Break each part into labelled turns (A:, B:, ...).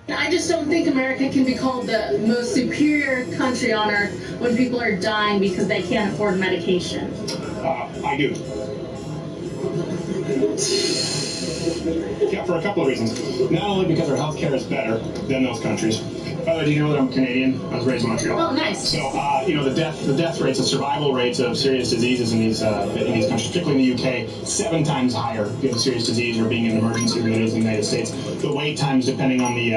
A: I just don't think America can be called the most superior country on earth when people are dying because they can't afford medication.
B: I do. Yeah, for a couple of reasons. Not only because our healthcare is better than those countries. By the way, do you know that I'm Canadian? I was raised in Montreal.
A: Oh, nice.
B: So, the death rates, the survival rates of serious diseases in these countries, particularly in the UK, 7 times higher if you have a serious disease or being in an emergency than it is in the United States. The wait times, depending on the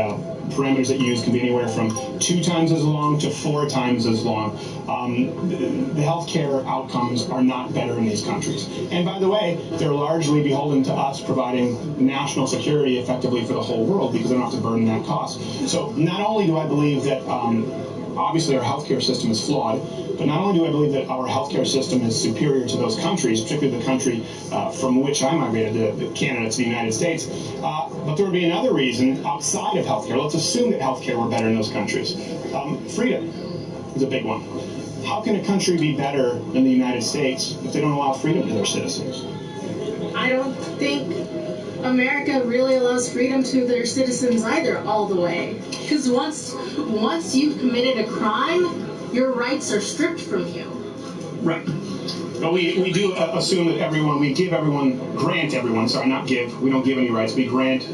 B: parameters that you use, can be anywhere from 2 times as long to 4 times as long. The healthcare outcomes are not better in these countries. And by the way, they're largely beholden to us providing national security effectively for the whole world because they don't have to burden that cost. So not only do I believe that obviously our healthcare system is flawed, but not only do I believe that our healthcare system is superior to those countries, particularly the country from which I migrated, to Canada, to the United States, but there would be another reason outside of healthcare. Let's assume that healthcare were better in those countries. Freedom is a big one. How can a country be better than the United States if they don't allow freedom to their citizens?
A: I don't think America really allows freedom to their citizens either all the way. Because once you've committed a crime, your rights are stripped from you.
B: Right. But we do assume that we grant everyone, sorry, not give, we don't give any rights, we grant,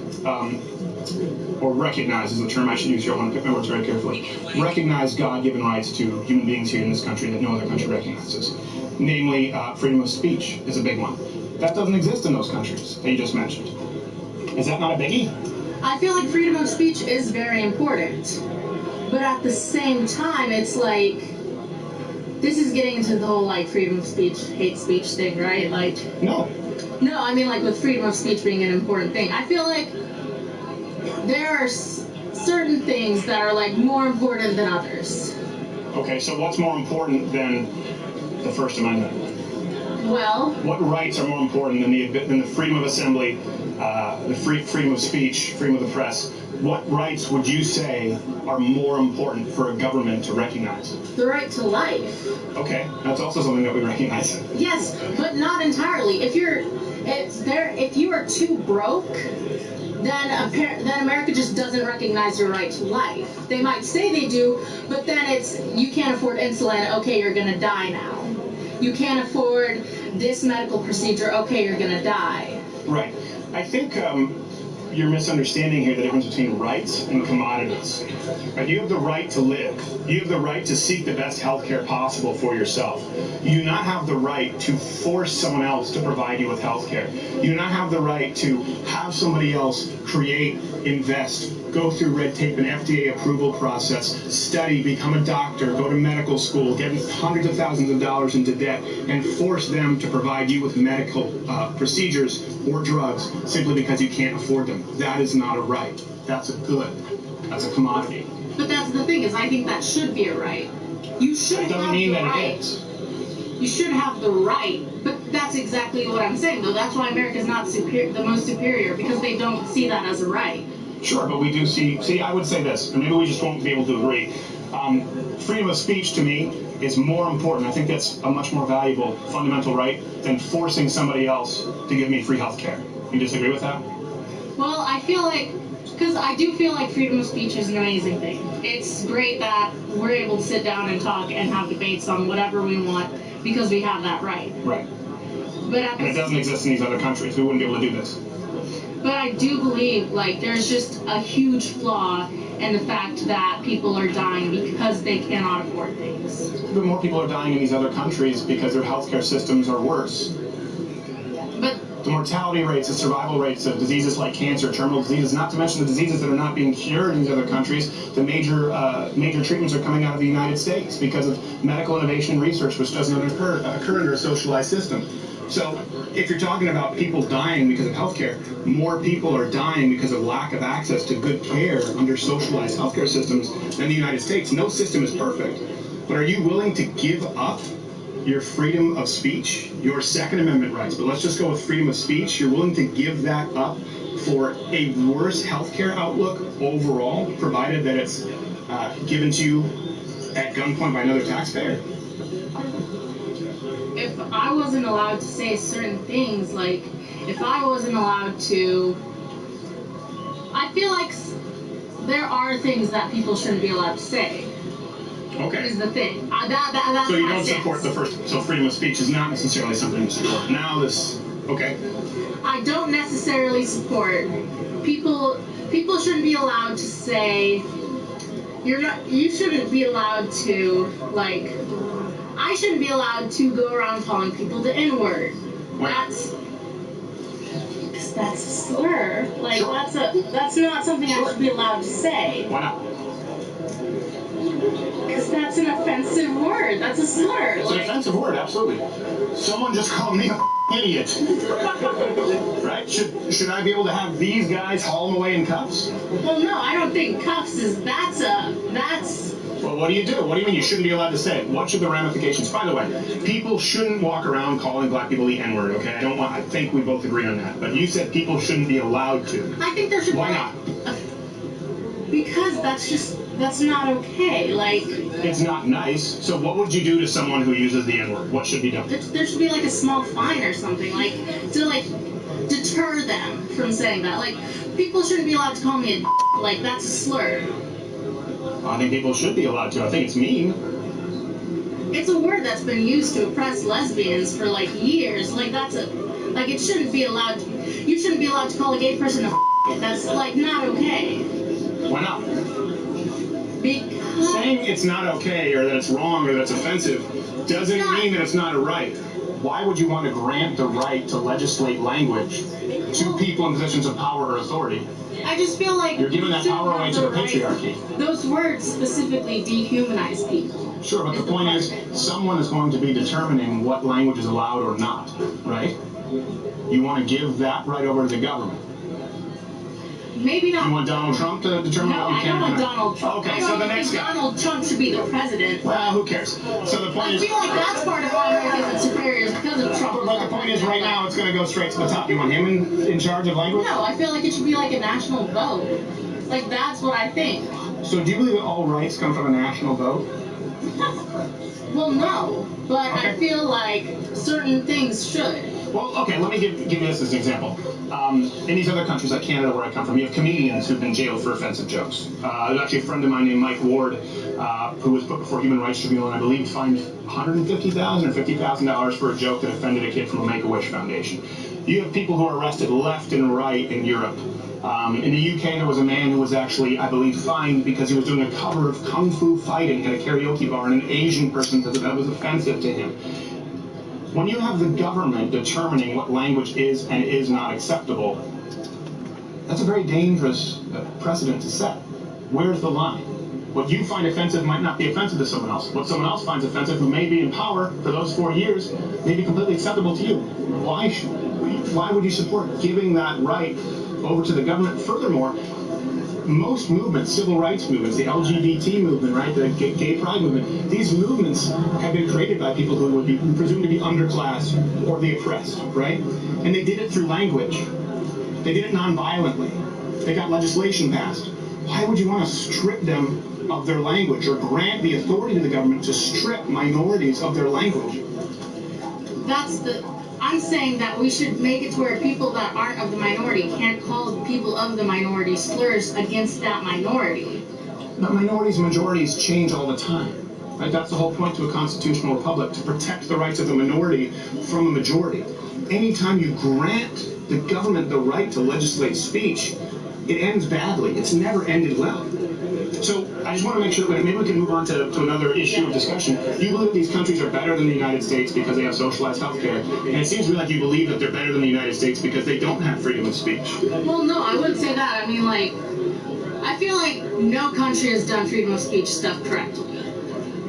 B: or recognize is the term I should use here, I want to pick my words very carefully, recognize God-given rights to human beings here in this country that no other country recognizes. Namely, freedom of speech is a big one. That doesn't exist in those countries that you just mentioned. Is that not a biggie?
A: I feel like freedom of speech is very important. But at the same time, it's like, this is getting into the whole, like, freedom of speech, hate speech thing, right? Like,
B: No,
A: I mean, like, with freedom of speech being an important thing. I feel like there are certain things that are, like, more important than others.
B: Okay, so what's more important than the First Amendment?
A: Well,
B: What rights are more important than the freedom of assembly, the freedom of speech, freedom of the press? What rights would you say are more important for a government to recognize?
A: the right to life.
B: Okay, that's also something that we recognize.
A: Yes, but not entirely. If you are too broke, then America just doesn't recognize your right to life. They might say they do, but then it's, you can't afford insulin, okay, you're gonna die now. You can't afford this medical procedure, okay, you're gonna die.
B: Right. I think you're misunderstanding here the difference between rights and commodities. Right? You have the right to live. You have the right to seek the best health care possible for yourself. You do not have the right to force someone else to provide you with health care. You do not have the right to have somebody else create, invest, go through red tape and FDA approval process, study, become a doctor, go to medical school, get hundreds of thousands of dollars into debt, and force them to provide you with medical procedures or drugs simply because you can't afford them. That is not a right. That's a good. That's a commodity.
A: But that's the thing, is I think that should be a right. You should
B: That doesn't
A: have
B: mean
A: the
B: that
A: right.
B: it is.
A: You should have the right, but that's exactly what I'm saying, though. That's why America's not the most superior, because they don't see that as a right.
B: Sure, but we do see, I would say this, and maybe we just won't be able to agree. Freedom of speech, to me, is more important. I think that's a much more valuable fundamental right than forcing somebody else to give me free health care. You disagree with that?
A: Well, I feel like, because I do feel like freedom of speech is an amazing thing. It's great that we're able to sit down and talk and have debates on whatever we want because we have that right.
B: Right.
A: But
B: And it doesn't exist in these other countries. We wouldn't be able to do this.
A: But I do believe, like, there's just a huge flaw in the fact that people are dying because they cannot afford things.
B: But more people are dying in these other countries because their healthcare systems are worse.
A: But
B: The mortality rates, the survival rates of diseases like cancer, terminal diseases, not to mention the diseases that are not being cured in these other countries, the major treatments are coming out of the United States because of medical innovation and research, which doesn't occur under a socialized system. So if you're talking about people dying because of healthcare, more people are dying because of lack of access to good care under socialized healthcare systems than the United States. No system is perfect. But are you willing to give up your freedom of speech, your Second Amendment rights? But let's just go with freedom of speech. You're willing to give that up for a worse healthcare outlook overall, provided that it's given to you at gunpoint by another taxpayer?
A: if I wasn't allowed to say certain things, like, if I wasn't allowed to, I feel like there are things that people shouldn't be allowed to say.
B: Okay.
A: Is the thing. That's
B: so you
A: my
B: don't
A: stance.
B: support the first. So freedom of speech is not necessarily something you support. Now this. Okay.
A: I don't necessarily support people. People shouldn't be allowed to say. You shouldn't be allowed to like. I shouldn't be allowed to go around calling people the N-word. That's a slur. Like
B: sure.
A: that's not something I should be allowed to say.
B: Why not?
A: Because that's an offensive word. That's a slur.
B: It's an offensive word, absolutely. Someone just called me a idiot. Right? Should I be able to have these guys haul them away in cuffs?
A: Well, no, I don't think cuffs is. That's.
B: Well, what do you do? What do you mean you shouldn't be allowed to say it? What should the ramifications? By the way, people shouldn't walk around calling black people the N-word, okay? I think we both agree on that. But you said people shouldn't be allowed to.
A: I think there should
B: Why
A: be.
B: not?
A: Because that's not okay. Like.
B: It's not nice. So what would you do to someone who uses the N-word? What should be done?
A: There should be like a small fine or something, like to like deter them from saying that. Like people shouldn't be allowed to call me a like that's a slur.
B: I think people should be allowed to. I think it's mean.
A: It's a word that's been used to oppress lesbians for like years. Like it shouldn't be allowed. You shouldn't be allowed to call a gay person a. That's like not okay.
B: Why not?
A: Because
B: saying it's not okay or that it's wrong or that it's offensive doesn't mean that it's not a right. Why would you want to grant the right to legislate language to people in positions of power or authority?
A: I just feel like
B: you're giving that power away to the patriarchy.
A: Those words specifically dehumanize people.
B: Sure, but the point is, someone is going to be determining what language is allowed or not, right? You want to give that right over to the government.
A: Maybe not.
B: You want Donald Trump to determine what you can?
A: No, I don't want Donald Trump.
B: Okay, so the next guy.
A: Donald Trump should be the president.
B: Well, who cares? So the point is.
A: I feel like that's part of why America is superior is because of Trump.
B: But the point is, right now, it's going to go straight to the top. You want him in charge of language?
A: No, I feel like it should be like a national vote. Like that's what I think.
B: So do you believe that all rights come from a national vote?
A: Well, no, but
B: okay.
A: I feel like certain things should.
B: Well, okay, let me give you this as an example. In these other countries, like Canada, where I come from, you have comedians who've been jailed for offensive jokes. There's actually a friend of mine named Mike Ward, who was put before Human Rights Tribunal, and I believe fined $150,000 or $50,000 for a joke that offended a kid from a Make-A-Wish Foundation. You have people who are arrested left and right in Europe. In the UK, there was a man who was actually, I believe, fined because he was doing a cover of Kung Fu Fighting at a karaoke bar, and an Asian person said that was offensive to him. When you have the government determining what language is and is not acceptable, that's a very dangerous precedent to set. Where's the line? What you find offensive might not be offensive to someone else. What someone else finds offensive, who may be in power for those 4 years, may be completely acceptable to you. Why would you support giving that right over to the government? Furthermore, most movements, civil rights movements, the LGBT movement, right, the gay pride movement, these movements have been created by people who would be presumed to be underclass or the oppressed, right? And they did it through language. They did it non-violently. They got legislation passed. Why would you want to strip them of their language or grant the authority to the government to strip minorities of their language?
A: I'm saying that we should make it to where people that aren't of the minority can't call people of the minority slurs against that minority.
B: But minorities and majorities change all the time. Right? That's the whole point to a constitutional republic, to protect the rights of the minority from a majority. Anytime you grant the government the right to legislate speech, it ends badly. It's never ended well. So I just want to make sure that maybe we can move on to another issue of discussion. You believe these countries are better than the United States because they have socialized healthcare, and it seems to me like you believe that they're better than the United States because they don't have freedom of speech.
A: Well, no, I wouldn't say that. I mean, like, I feel like no country has done freedom of speech stuff correctly.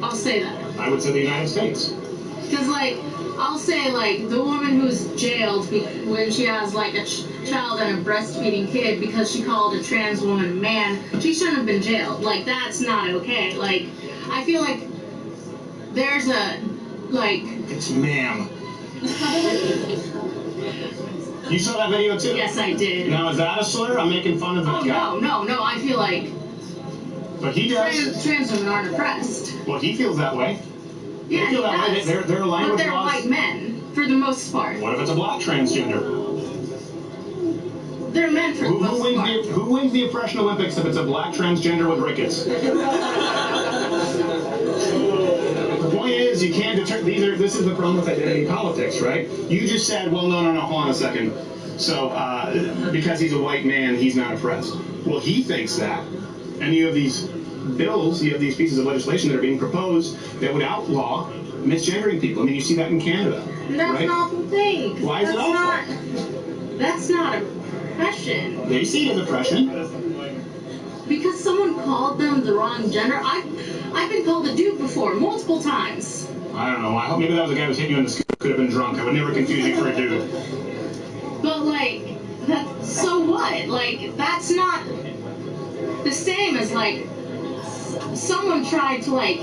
A: I'll say that.
B: I would say the United States.
A: Because, like, I'll say, like, the woman who's jailed when she has, like, a child and a breastfeeding kid because she called a trans woman man, she shouldn't have been jailed. Like, that's not okay. Like, I feel like there's a, like...
B: It's ma'am. You saw that video, too?
A: Yes, I did.
B: Now, is that a slur? I'm making fun of that guy.
A: No, I feel like...
B: But he does.
A: Trans women aren't oppressed.
B: Well, he feels that way.
A: Yeah,
B: they feel that way. There are language
A: but they're
B: laws.
A: White men, for the most part.
B: What if it's a black transgender?
A: They're men for the most part.
B: Who wins the oppression Olympics if it's a black transgender with rickets? The point is, you can't determine. This is the problem with identity politics, right? You just said, well, no, hold on a second. So, because he's a white man, he's not oppressed. Well, he thinks that. And you have these bills, you have these pieces of legislation that are being proposed that would outlaw misgendering people. I mean, you see that in Canada.
A: And that's
B: right?
A: an awful thing.
B: Why is it awful?
A: That's not oppression.
B: They see it as oppression.
A: Because someone called them the wrong gender. I've been called a dude before, multiple times.
B: I don't know. I hope maybe that was the guy who was hitting you in the scooter. Could have been drunk. I would never confuse you for a dude.
A: But like, so what? Like, that's not the same as like someone tried to like.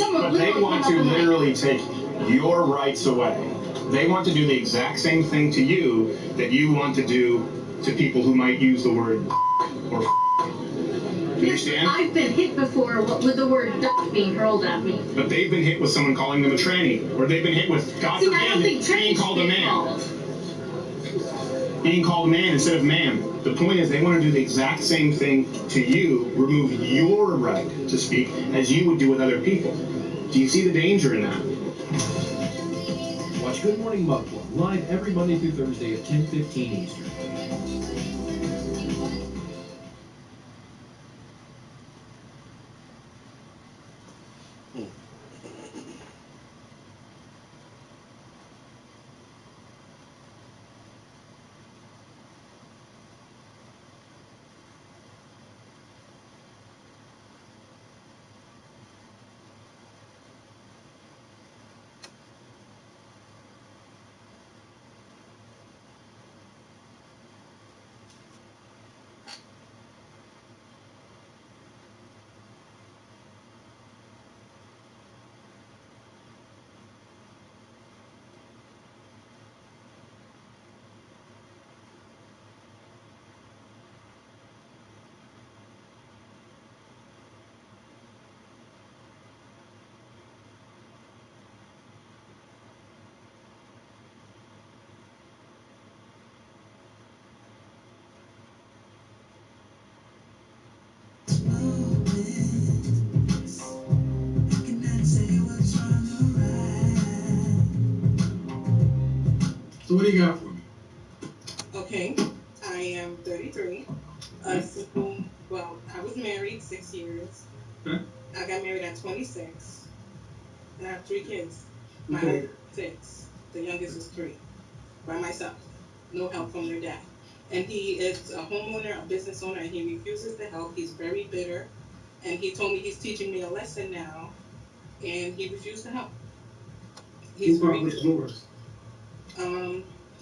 B: But they want to literally take your rights away. They want to do the exact same thing to you that you want to do to people who might use the word or. Do you understand?
A: I've been hit before with the word duck being hurled at me.
B: But they've been hit with someone calling them a tranny, or they've been hit with, God forbid, being called a man. Being called a man instead of ma'am. The point is, they want to do the exact same thing to you, remove your right to speak, as you would do with other people. Do you see the danger in that?
C: Watch Good Morning Mug Club live every Monday through Thursday at 10:15 Eastern.
D: So what do you got for me?
E: Okay, I am 33. Well, I was married 6 years.
D: Okay.
E: I got married at 26. And I have 3 kids. My
D: Okay.
E: oldest is 6. The youngest is 3. By myself. No help from their dad. And he is a homeowner, a business owner, and he refuses to help. He's very bitter. And he told me he's teaching me a lesson now. And he refused to help. He's very bitter.
D: Divorce?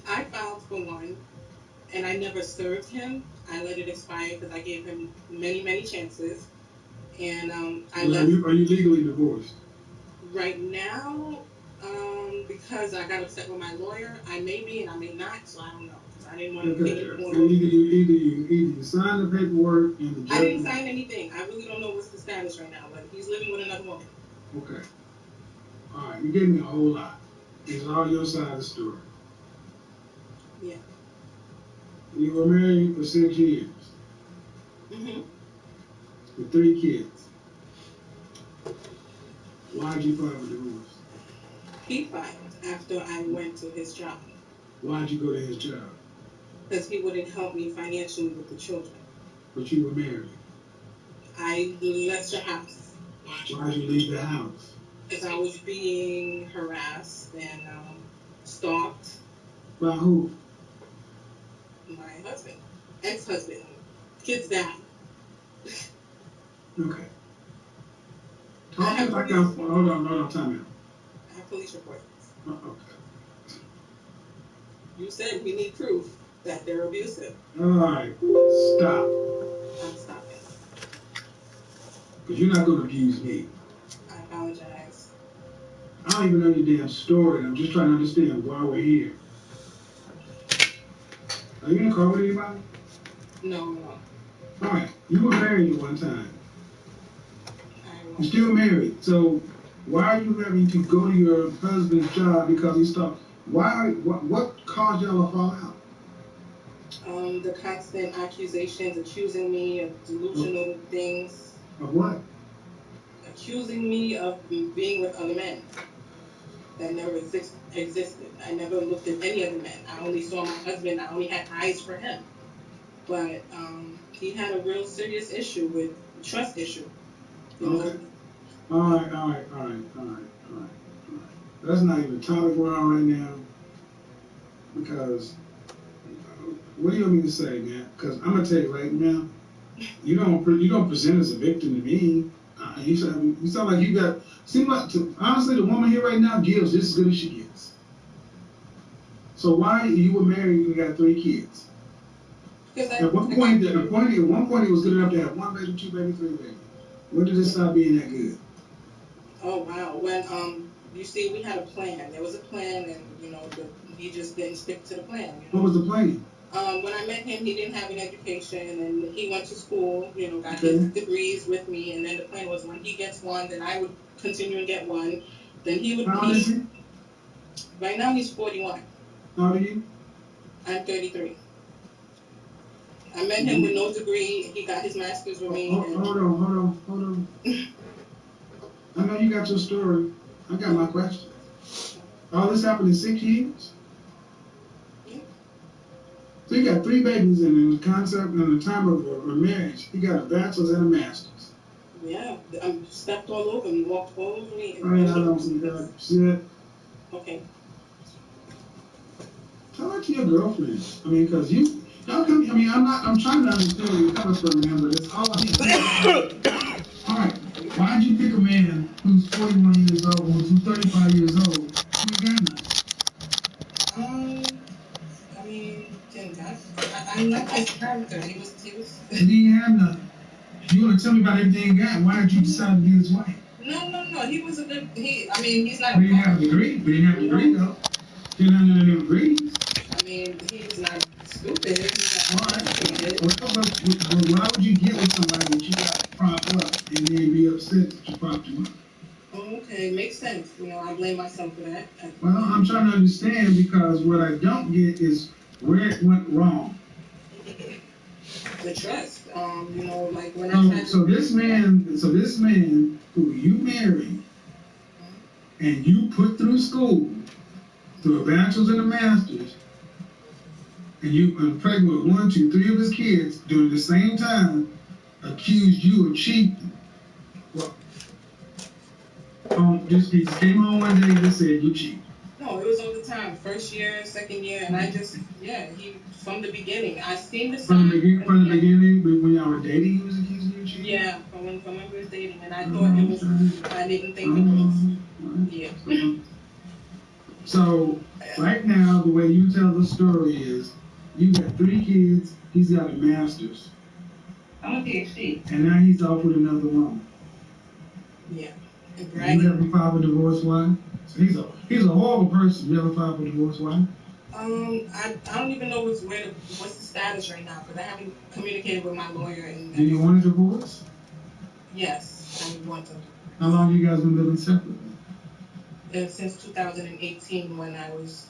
E: I filed for one, and I never served him. I let it expire because I gave him many, many chances. And I left.
D: Are you legally divorced?
E: Right now, because I got upset with my lawyer, I may be and I may not, so I don't know. I didn't want to take it
D: So either you sign the paperwork and the judge.
E: I didn't sign anything. I really don't know what's the status right now, but he's living with another woman.
D: Okay. All right. You gave me a whole lot. It's all your side of the story.
E: Yeah.
D: You were married for 6 years.
E: Mhm.
D: With 3 kids. Why'd you file for divorce?
E: He filed after I went to his job.
D: Why'd you go to his job?
E: Because he wouldn't help me financially with the children.
D: But you were married.
E: I left the house.
D: Why'd you leave the house?
E: Because I was being harassed and stalked.
D: By who?
E: My husband, ex-husband, kids died.
D: Okay. Talk to me like I'm. Hold on, time out.
E: I have police reports.
D: Okay.
E: You said we need proof that they're abusive.
D: All right. Stop.
E: I'm stopping.
D: Because you're not going to abuse me.
E: I apologize.
D: I don't even know your damn story. I'm just trying to understand why we're here. Are you in a car with anybody?
E: No.
D: All right. You were married at one time.
E: I
D: You're still married. So why are you having to go to your husband's job because he stopped? What caused y'all to fall out?
E: The constant accusations, accusing me of delusional things,
D: Of what?
E: accusing me of being with other men that never existed. I never looked at any other men. I only saw my husband. I only had eyes for him. But he had a real serious issue with trust issue. You know,
D: Okay. All right. That's not even the topic we're on right now. Because, what do you want me to say, man? Because I'm gonna tell you right now, you don't present as a victim to me. You sound like you got. Honestly, the woman here right now gives just as good as she gets. So why you were married and you got 3 kids? At one point it was good enough to have 1 baby, 2 baby, 3 baby. When did it stop being that good?
E: Oh wow! When you see, we had a plan. There was a plan, and he just didn't stick to the plan.
D: What was the plan?
E: When I met him, he didn't have an education, and he went to school. Got his degrees with me, and then the plan was when he gets one, then I would continue and get one. Then he would.
D: How old is he?
E: Right now, he's 41.
D: How old are you?
E: I'm 33. I met him with no degree. He got his master's with me.
D: Hold on. I know you got your story. I got my question. All this happened in 6 years?
E: Yeah.
D: So you got 3 babies, and in the concept and the time of a marriage, he got a bachelor's and a master's.
E: Yeah, I stepped all over him, walked all over me.
D: I don't see that shit.
E: Okay.
D: Tell that to your girlfriend. I mean, because I'm trying to understand where you're coming from, man, but it's all all right, why'd you pick a man who's 41 years old, who's 35 years old, who got nothing?
E: I'm not his character. He was.
D: He didn't have nothing. You want to tell me about everything he got? Why did you decide to be his wife?
E: No. He was a good. He's not.
D: He didn't have a degree. He didn't have a degree, though. He didn't have any degrees.
E: He's not stupid. He's not educated.
D: But why would you get with somebody that you got propped up and then be upset that you propped him up?
E: Oh, okay, makes sense. I blame myself for that.
D: Well, I'm trying to understand, because what I don't get is where it went wrong.
E: The trust. Like when
D: So this man who you married and you put through school, through a bachelor's and a master's, and you were pregnant with 1, 2, 3 of his kids during the same time, accused you of cheating. Well, he came home one day and just said you cheated.
E: No, it was all the time. First year, second year, and he from the beginning. I seen the sign.
D: From the beginning, when y'all were dating, he was accusing you of cheating?
E: Yeah, from when we was dating, and I thought it was. I didn't think it was. Yeah.
D: So right now, the way you tell the story is, you got 3 kids. He's got a master's.
E: I'm a PhD.
D: And now he's off with another woman.
E: Yeah.
D: And you ever filed for divorce? Why? So he's a horrible person. You ever filed for divorce? Why?
E: I don't even know what's the status right now, because I haven't communicated with my lawyer.
D: Do you want a divorce?
E: Yes, I want to.
D: How long have you guys been living separately?
E: Since 2018, when I was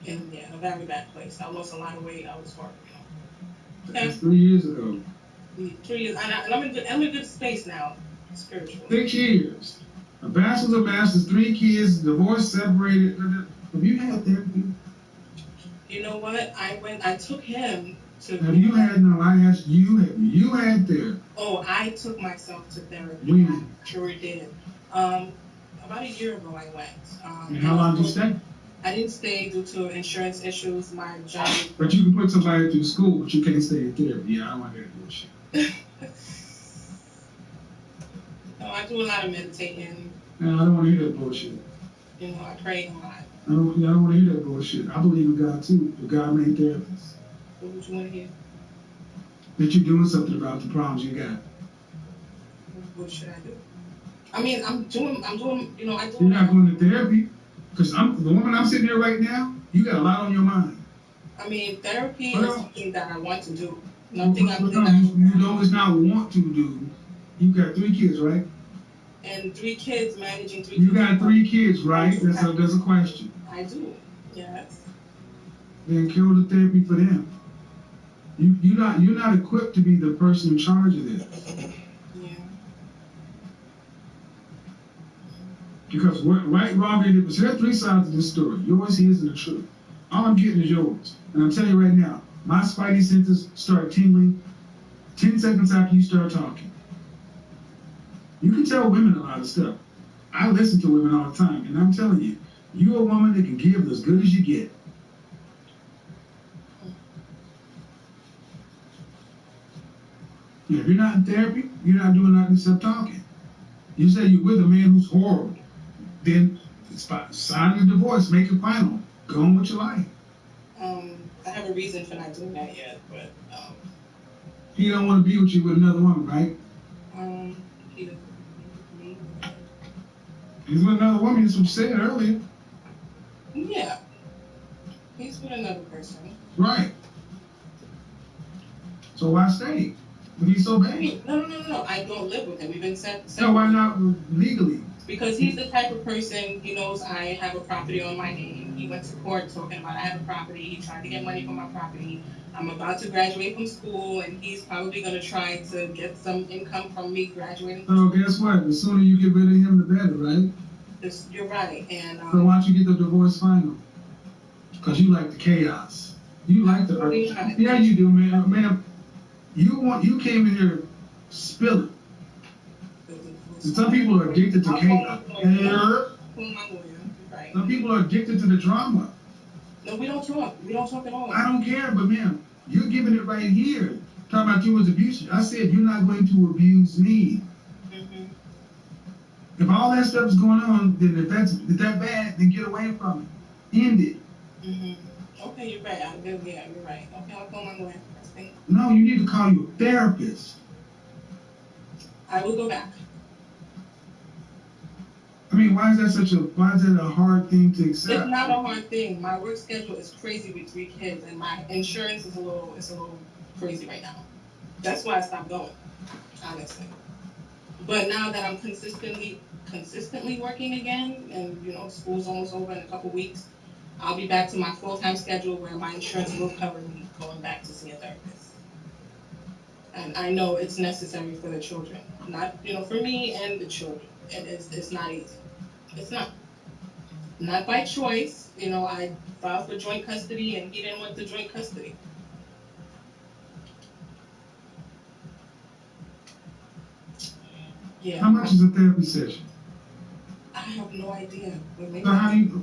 E: in a very bad place. I lost a lot of weight. I was horrible. Okay.
D: That's 3 years ago.
E: 3 years, and I'm in a good space now, spiritually.
D: 6 years. A bachelor's, a master's, 3 kids, divorced, separated. Have you had therapy?
E: You know what? I took him to.
D: I asked you, have you had therapy?
E: Oh, I took myself to therapy.
D: When?
E: I sure did. About a year ago I went.
D: And how long did you stay?
E: I didn't stay due to insurance issues, my job.
D: But you can put somebody through school, but you can't stay in therapy. Yeah, I don't want that bullshit.
E: No, I do a lot of meditating.
D: No, I don't want to hear that bullshit.
E: I pray a lot.
D: I don't want to hear that bullshit. I believe in God too, but God made therapists.
E: What would you want to hear?
D: That you're doing something about the problems you got.
E: What should I do? I mean, I'm doing, I do.
D: You're not going to therapy? Because the woman I'm sitting here right now, you got a lot on your mind.
E: I mean, therapy is something that I want to do.
D: You don't just not want to do. You got 3 kids, right?
E: And 3 kids, managing 3 kids.
D: You got 3 kids, right? That's a question.
E: I do, yes.
D: Then kill the therapy for them. You're not equipped to be the person in charge of this.
E: Yeah.
D: Because right, wrong, and different. So there are three sides of this story. Yours, his, and the truth. All I'm getting is yours. And I'm telling you right now, my spidey senses start tingling 10 seconds after you start talking. You can tell women a lot of stuff. I listen to women all the time, and I'm telling you, you're a woman that can give as good as you get. And if you're not in therapy, you're not doing nothing except talking. You say you're with a man who's horrible, then sign the divorce, make it final. Go on with your life.
E: I have a reason for not doing that yet, but
D: He don't want to be with you with another woman, right?
E: he doesn't.
D: He's with another woman. That's what you said earlier.
E: Yeah, he's with another person.
D: Right. So why stay? If he's so bad.
E: No. I don't live with him. We've been
D: So why not legally?
E: Because he's the type of person, he knows I have a property on my name. He went to court talking about I have a property. He tried to get money for my property. I'm about to graduate from school, and he's probably going to try to get some income from me graduating.
D: So guess what? The sooner you get rid of him, the better, right?
E: You're right. And
D: so why don't you get the divorce final? Because you like the chaos. You like the yeah, you do, man. Man, you came in here spilling. And some people are addicted to chaos. Some people are addicted to the drama.
E: No, we don't talk. We don't talk at all.
D: I don't care, but man, you're giving it right here. Talking about you was abusive. I said you're not going to abuse me. Mm-hmm. If all that stuff is going on, then if that bad, then get away from it. End it.
E: Mm-hmm. Okay, you're right. You're right. Okay, I'll call my lawyer.
D: No, you need to call your therapist.
E: I will go back.
D: I mean, why is that a hard thing to accept?
E: It's not a hard thing. My work schedule is crazy with 3 kids, and my insurance is a little crazy right now. That's why I stopped going, honestly. But now that I'm consistently working again, and school's almost over in a couple weeks, I'll be back to my full-time schedule where my insurance will cover me going back to see a therapist. And I know it's necessary for the children, not for me and the children. It's not easy. It's not by choice. I filed for joint custody, and he didn't want the joint custody. Yeah.
D: How much is a therapy session?
E: I have no idea.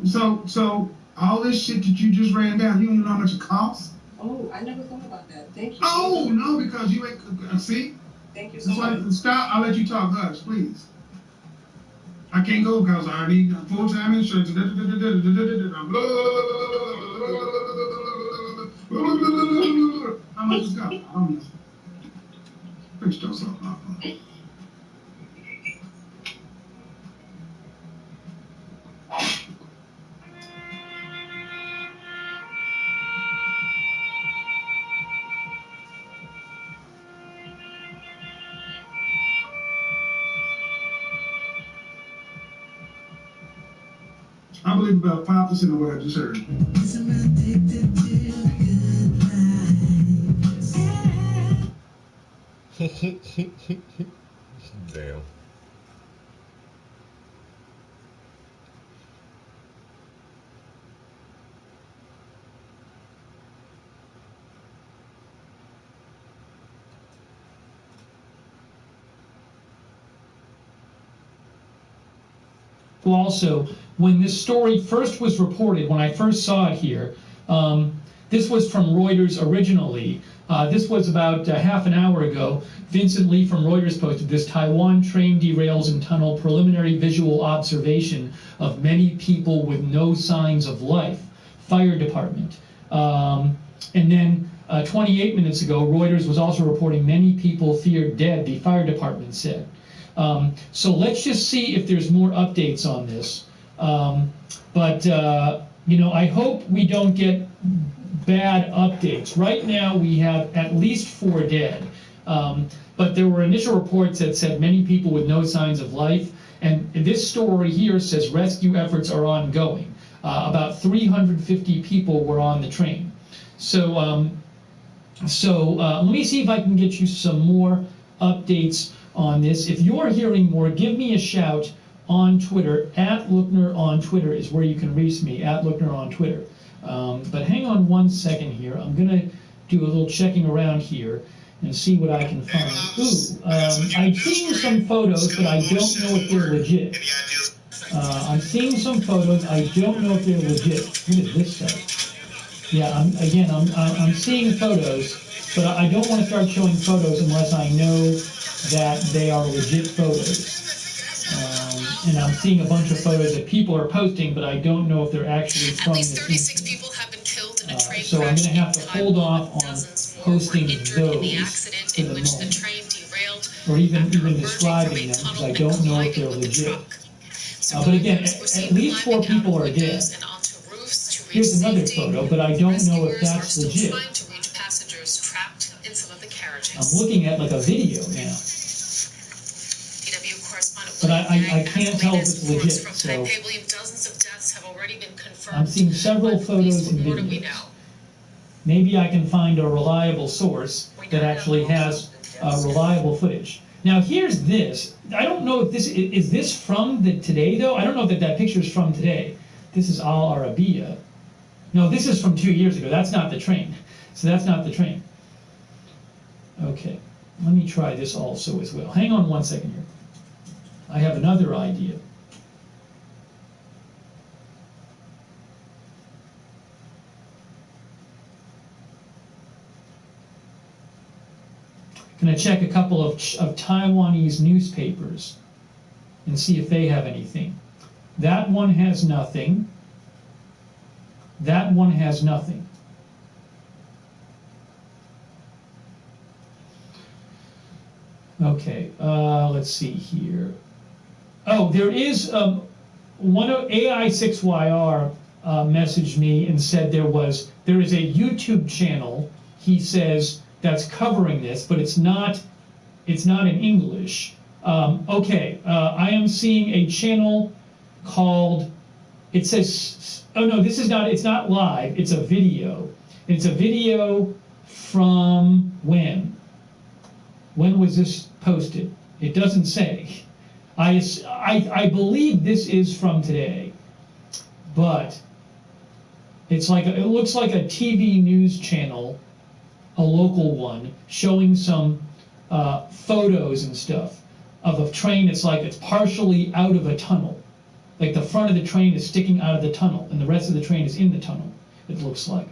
D: So all this shit that you just ran down, you don't even know how much it costs?
E: Oh, I never thought about that. Thank you.
D: Oh, no, because you ain't, see?
E: Thank you so much.
D: Stop, I'll let you talk, hush, please. I can't go because I need full-time insurance. How much is it? I don't know. Fix yourself up. I believe about 5% of what I just heard.
F: Damn.
G: Also, when this story first was reported, when I first saw it here, this was from Reuters originally. This was about half an hour ago. Vincent Lee from Reuters posted this: Taiwan train derails in tunnel, preliminary visual observation of many people with no signs of life. Fire department. And then 28 minutes ago, Reuters was also reporting many people feared dead, the fire department said. So let's just see if there's more updates on this. I hope we don't get bad updates. Right now we have at least 4 dead. But there were initial reports that said many people with no signs of life. And this story here says rescue efforts are ongoing. About 350 people were on the train. So So let me see if I can get you some more updates on this. If you're hearing more, give me a shout on Twitter. @Lookner on Twitter is where you can reach me, @Lookner on Twitter. But hang on one second here. I'm going to do a little checking around here and see what I can find. I'm seeing some photos, but I don't know if they're legit. I'm seeing some photos. I don't know if they're legit. What does this say? Yeah, I'm seeing photos, but I don't want to start showing photos unless I know that they are legit photos. And I'm seeing a bunch of photos that people are posting, but I don't know if they're actually from this incident. At least 36 people have been killed in a train so I'm going to have to hold off on posting those for the moment, or even describing them, because I don't know if they're legit. But again, at least 4 people are dead. Here's another photo, but I don't know if that's legit. I'm looking at like a video now. But I can't tell if it's legit, so I'm seeing several photos and videos. Maybe I can find a reliable source that actually has reliable footage. Now here's this. I don't know if this is this from today though. I don't know if that picture is from today. This is Al Arabiya. No, this is from 2 years ago. That's not the train. So that's not the train. Okay, let me try this also as well. Hang on one second here. I have another idea. Going to check a couple of Taiwanese newspapers and see if they have anything. That one has nothing. That one has nothing. Okay, let's see here. Oh, there is one of AI6YR messaged me and said there is a YouTube channel, he says, that's covering this, but it's not in English. Okay, I am seeing a channel called, it says, oh no, this is not, it's not live, it's a video. It's a video from when? When was this posted? It doesn't say. I believe this is from today, but it looks like a TV news channel, a local one, showing some photos and stuff of a train. It's partially out of a tunnel. Like the front of the train is sticking out of the tunnel, and the rest of the train is in the tunnel, it looks like.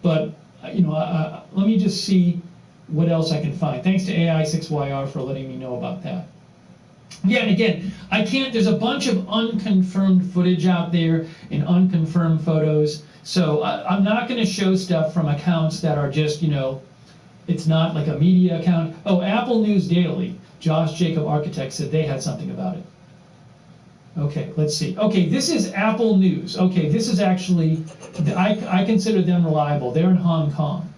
G: But, let me just see what else I can find. Thanks to AI6YR for letting me know about that. Yeah, and again, there's a bunch of unconfirmed footage out there and unconfirmed photos, so I'm not going to show stuff from accounts that are just, it's not like a media account. Oh, Apple News Daily, Josh Jacob Architect said they had something about it. Okay, let's see. Okay, this is Apple News. Okay, this is actually, I consider them reliable. They're in Hong Kong.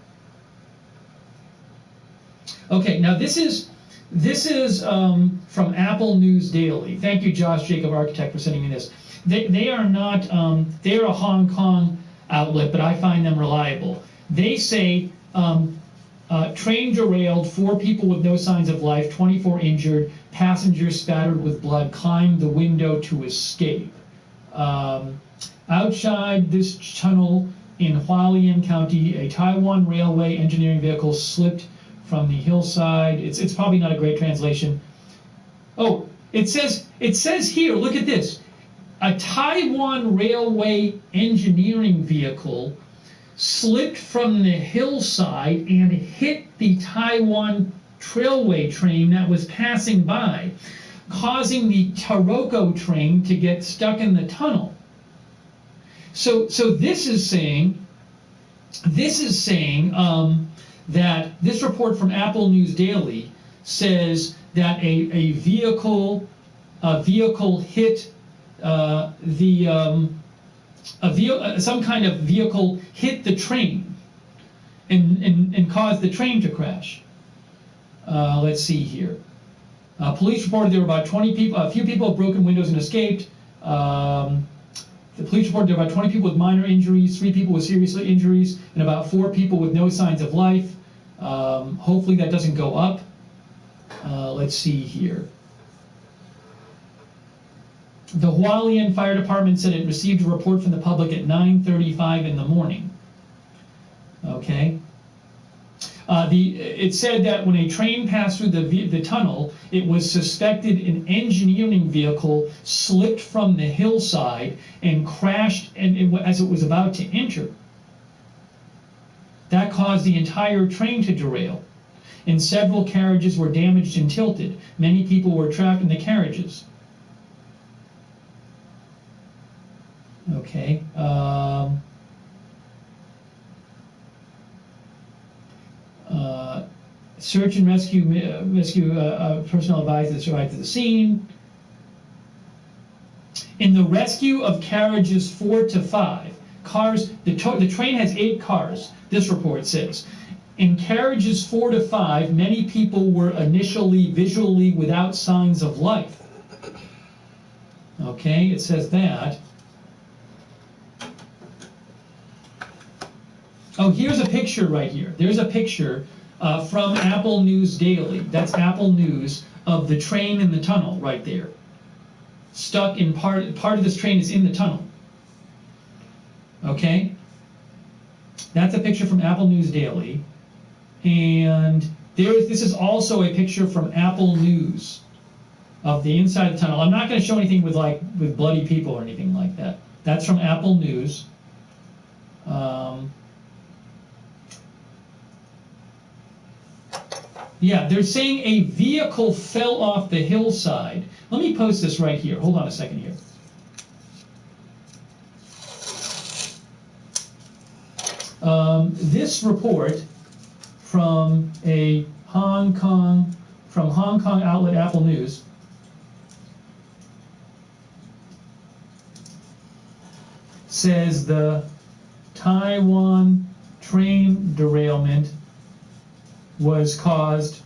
G: Okay, now this is from Apple News Daily. Thank you, Josh Jacob Architect, for sending me this. They are not, they're a Hong Kong outlet, but I find them reliable. They say train derailed, 4 people with no signs of life, 24 injured, passengers spattered with blood climbed the window to escape. Outside this tunnel in Hualien County, a Taiwan Railway engineering vehicle slipped from the hillside. It's probably not a great translation. Oh, it says here, look at this. A Taiwan Railway engineering vehicle slipped from the hillside and hit the Taiwan Railway train that was passing by, causing the Taroko train to get stuck in the tunnel. So this is saying that this report from Apple News Daily says that a vehicle hit some kind of vehicle hit the train and caused the train to crash. Let's see here. Police reported there were about 20 people. A few people have broken windows and escaped. The police reported there were about 20 people with minor injuries, 3 people with serious injuries, and about 4 people with no signs of life. Hopefully that doesn't go up. Let's see here. The Hualien Fire Department said it received a report from the public at 9:35 in the morning. Okay. It said that when a train passed through the tunnel, it was suspected an engineering vehicle slipped from the hillside and crashed as it was about to enter. That caused the entire train to derail, and several carriages were damaged and tilted. Many people were trapped in the carriages. Okay. Search and rescue personnel advised that arrived to the scene. In the rescue of carriages 4 to 5, cars. The train has 8 cars. This report says. In carriages 4 to 5, many people were initially visually without signs of life. Okay, it says that. Oh, here's a picture right here. There's a picture from Apple News Daily. That's Apple News of the train in the tunnel right there. Stuck in part of this train is in the tunnel. Okay? That's a picture from Apple News Daily. And this is also a picture from Apple News of the inside of the tunnel. I'm not going to show anything with bloody people or anything like that. That's from Apple News. Yeah, they're saying a vehicle fell off the hillside. Let me post this right here. Hold on a second here. This report from Hong Kong outlet Apple News says the Taiwan train derailment was caused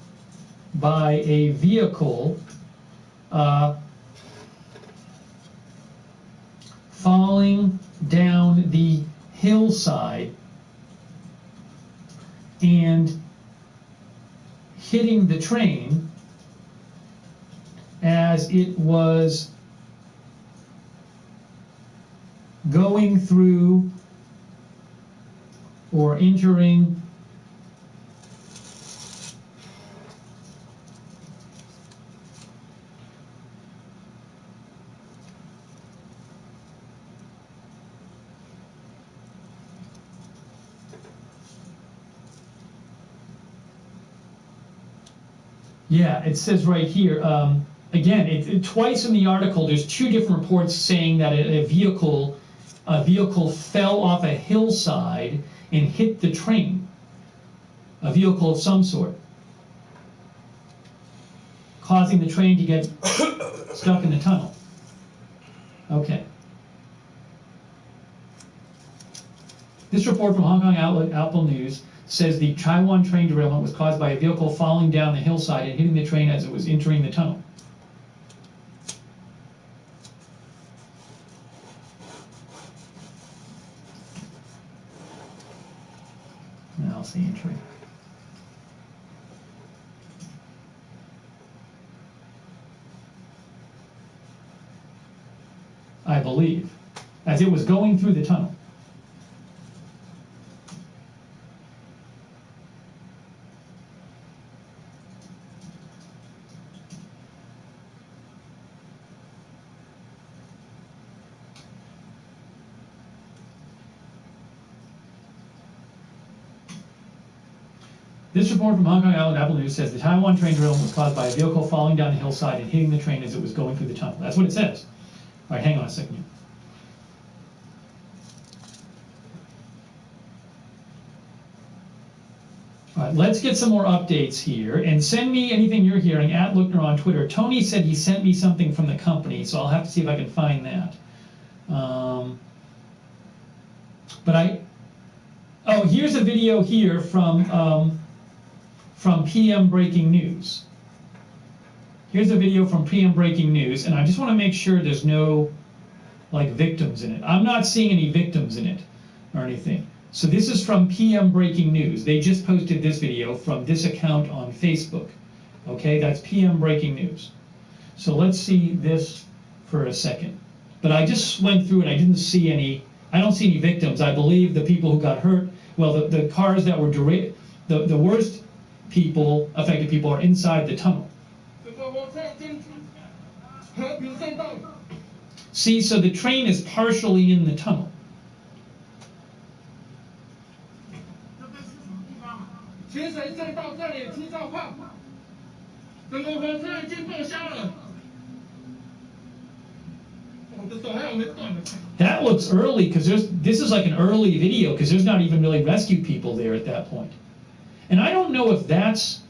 G: by a vehicle falling down the hillside and hitting the train as it was going through or entering Yeah, it says right here, again, twice in the article, there's 2 different reports saying that a vehicle fell off a hillside and hit the train, a vehicle of some sort, causing the train to get stuck in the tunnel. Okay. This report from Hong Kong outlet Apple News says the Taiwan train derailment was caused by a vehicle falling down the hillside and hitting the train as it was entering the tunnel. Now I'll see entry. I believe, as it was going through the tunnel. This report from Hong Kong outlet Apple News says the Taiwan train derailment was caused by a vehicle falling down a hillside and hitting the train as it was going through the tunnel. That's what it says. All right, hang on a second here. All right, let's get some more updates here. And send me anything you're hearing at Lookner on Twitter. Tony said he sent me something from the company, so I'll have to see if I can find that. Oh, here's a video here from PM Breaking News. Here's a video from PM Breaking News, and I just want to make sure there's no victims in it. I'm not seeing any victims in it or anything. So this is from PM Breaking News. They just posted this video from this account on Facebook. Okay, that's PM Breaking News. So let's see this for a second. But I just went through and I don't see any victims. I believe the people who got hurt, well, the cars that were the worst affected people are inside the tunnel. See, so the train is partially in the tunnel. That looks early because this is like an early video because there's not even really rescue people there at that point. And I don't know if that's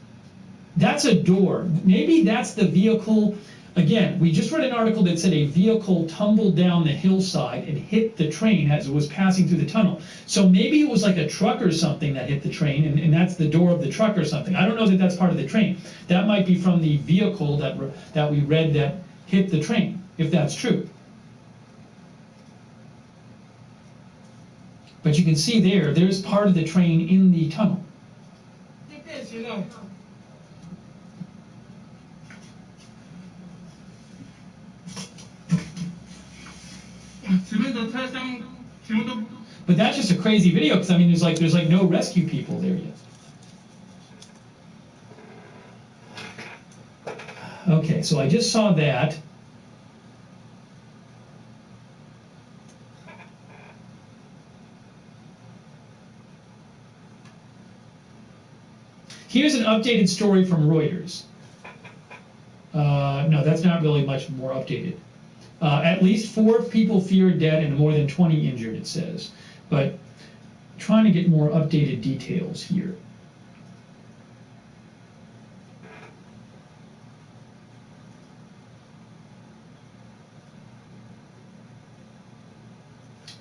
G: a door. Maybe that's the vehicle. Again, we just read an article that said a vehicle tumbled down the hillside and hit the train as it was passing through the tunnel. So maybe it was like a truck or something that hit the train, and that's the door of the truck or something. I don't know that that's part of the train. That might be from the vehicle that we read that hit the train, if that's true. But you can see there's part of the train in the tunnel. But that's just a crazy video because I mean there's like no rescue people there yet. Okay, so I just saw that. Here's an updated story from Reuters. No, that's not really much more updated. At least 4 people feared dead and more than 20 injured, it says. But trying to get more updated details here.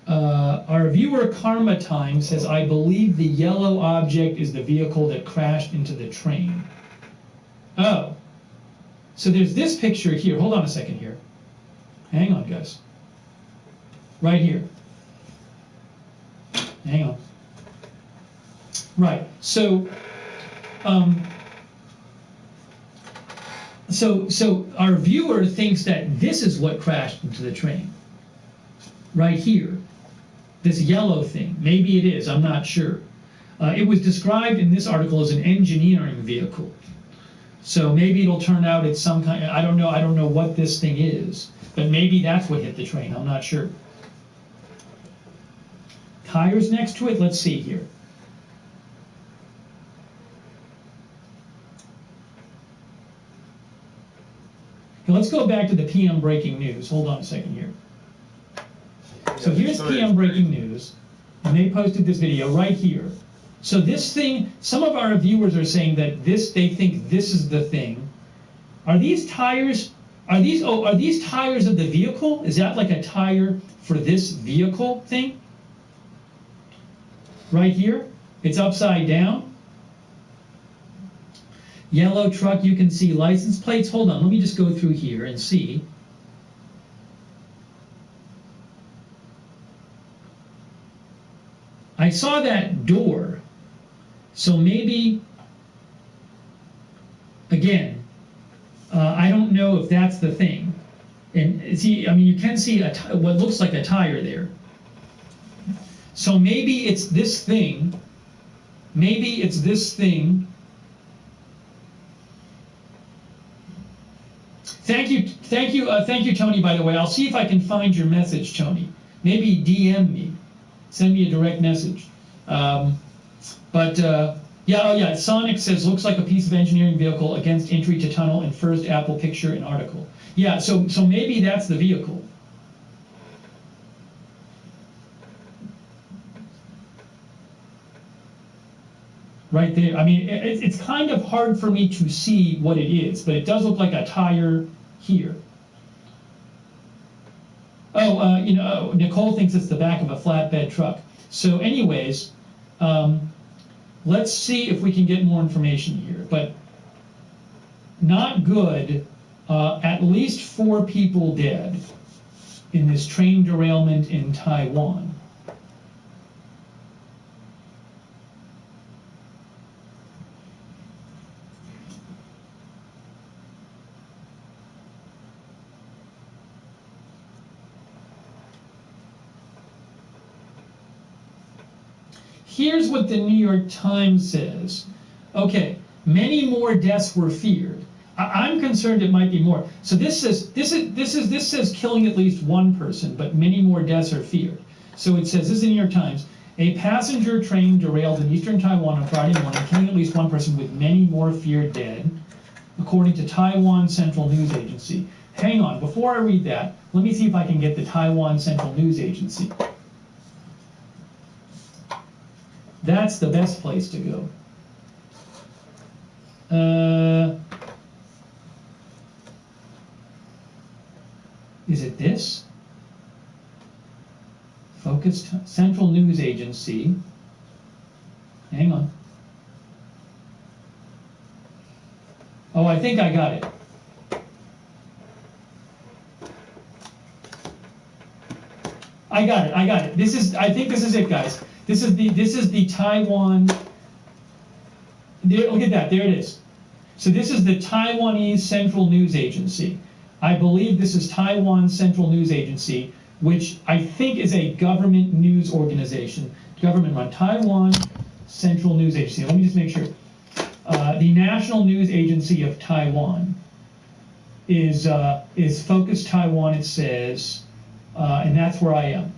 G: Our viewer Karma Time says, I believe the yellow object is the vehicle that crashed into the train. Oh. So there's this picture here. Hold on a second here. Hang on, guys. Right here. Hang on. Right. So, so our viewer thinks that this is what crashed into the train. Right here. This yellow thing. Maybe it is. I'm not sure. It was described in this article as an engineering vehicle. So maybe it'll turn out it's some kind. I don't know what this thing is. But maybe that's what hit the train. I'm not sure. Tires next to it? Let's see here. Now let's go back to the PM Breaking News. Hold on a second here. So here's PM Breaking News, and they posted this video right here. So this thing, some of our viewers are saying that they think this is the thing. Are these tires? Are these tires of the vehicle? Is that like a tire for this vehicle thing? Right here? It's upside down. Yellow truck, you can see license plates. Hold on, let me just go through here and see. I saw that door. So maybe, again, I don't know if that's the thing. And see, I mean, you can see what looks like a tire there. So maybe it's this thing. Maybe it's this thing. Thank you, Tony, by the way. I'll see if I can find your message, Tony. Maybe DM me. Send me a direct message. Yeah, Sonic says, looks like a piece of engineering vehicle against entry to tunnel in first Apple picture and article. Yeah, so maybe that's the vehicle. Right there. I mean, it's kind of hard for me to see what it is, but it does look like a tire here. Oh, Nicole thinks it's the back of a flatbed truck. So anyways, let's see if we can get more information here. But not good. At least 4 people dead in this train derailment in Taiwan. here's what the New York Times says. Okay, many more deaths were feared. I'm concerned it might be more. So this says killing at least one person, but many more deaths are feared. So it says, this is the New York Times, a passenger train derailed in eastern Taiwan on Friday morning, killing at least one person with many more feared dead, according to Taiwan Central News Agency. Hang on, before I read that, let me see if I can get the Taiwan Central News Agency. That's the best place to go. Is it this? Focus Central News Agency. Hang on. Oh, I think I got it. I got it. I think this is it, guys. This is the Taiwan. There, look at that. There it is. So this is the Taiwanese Central News Agency. I believe this is Taiwan Central News Agency, which I think is a government news organization, government-run. Taiwan Central News Agency. Let me just make sure. The National News Agency of Taiwan is Focus Taiwan. It says, and that's where I am.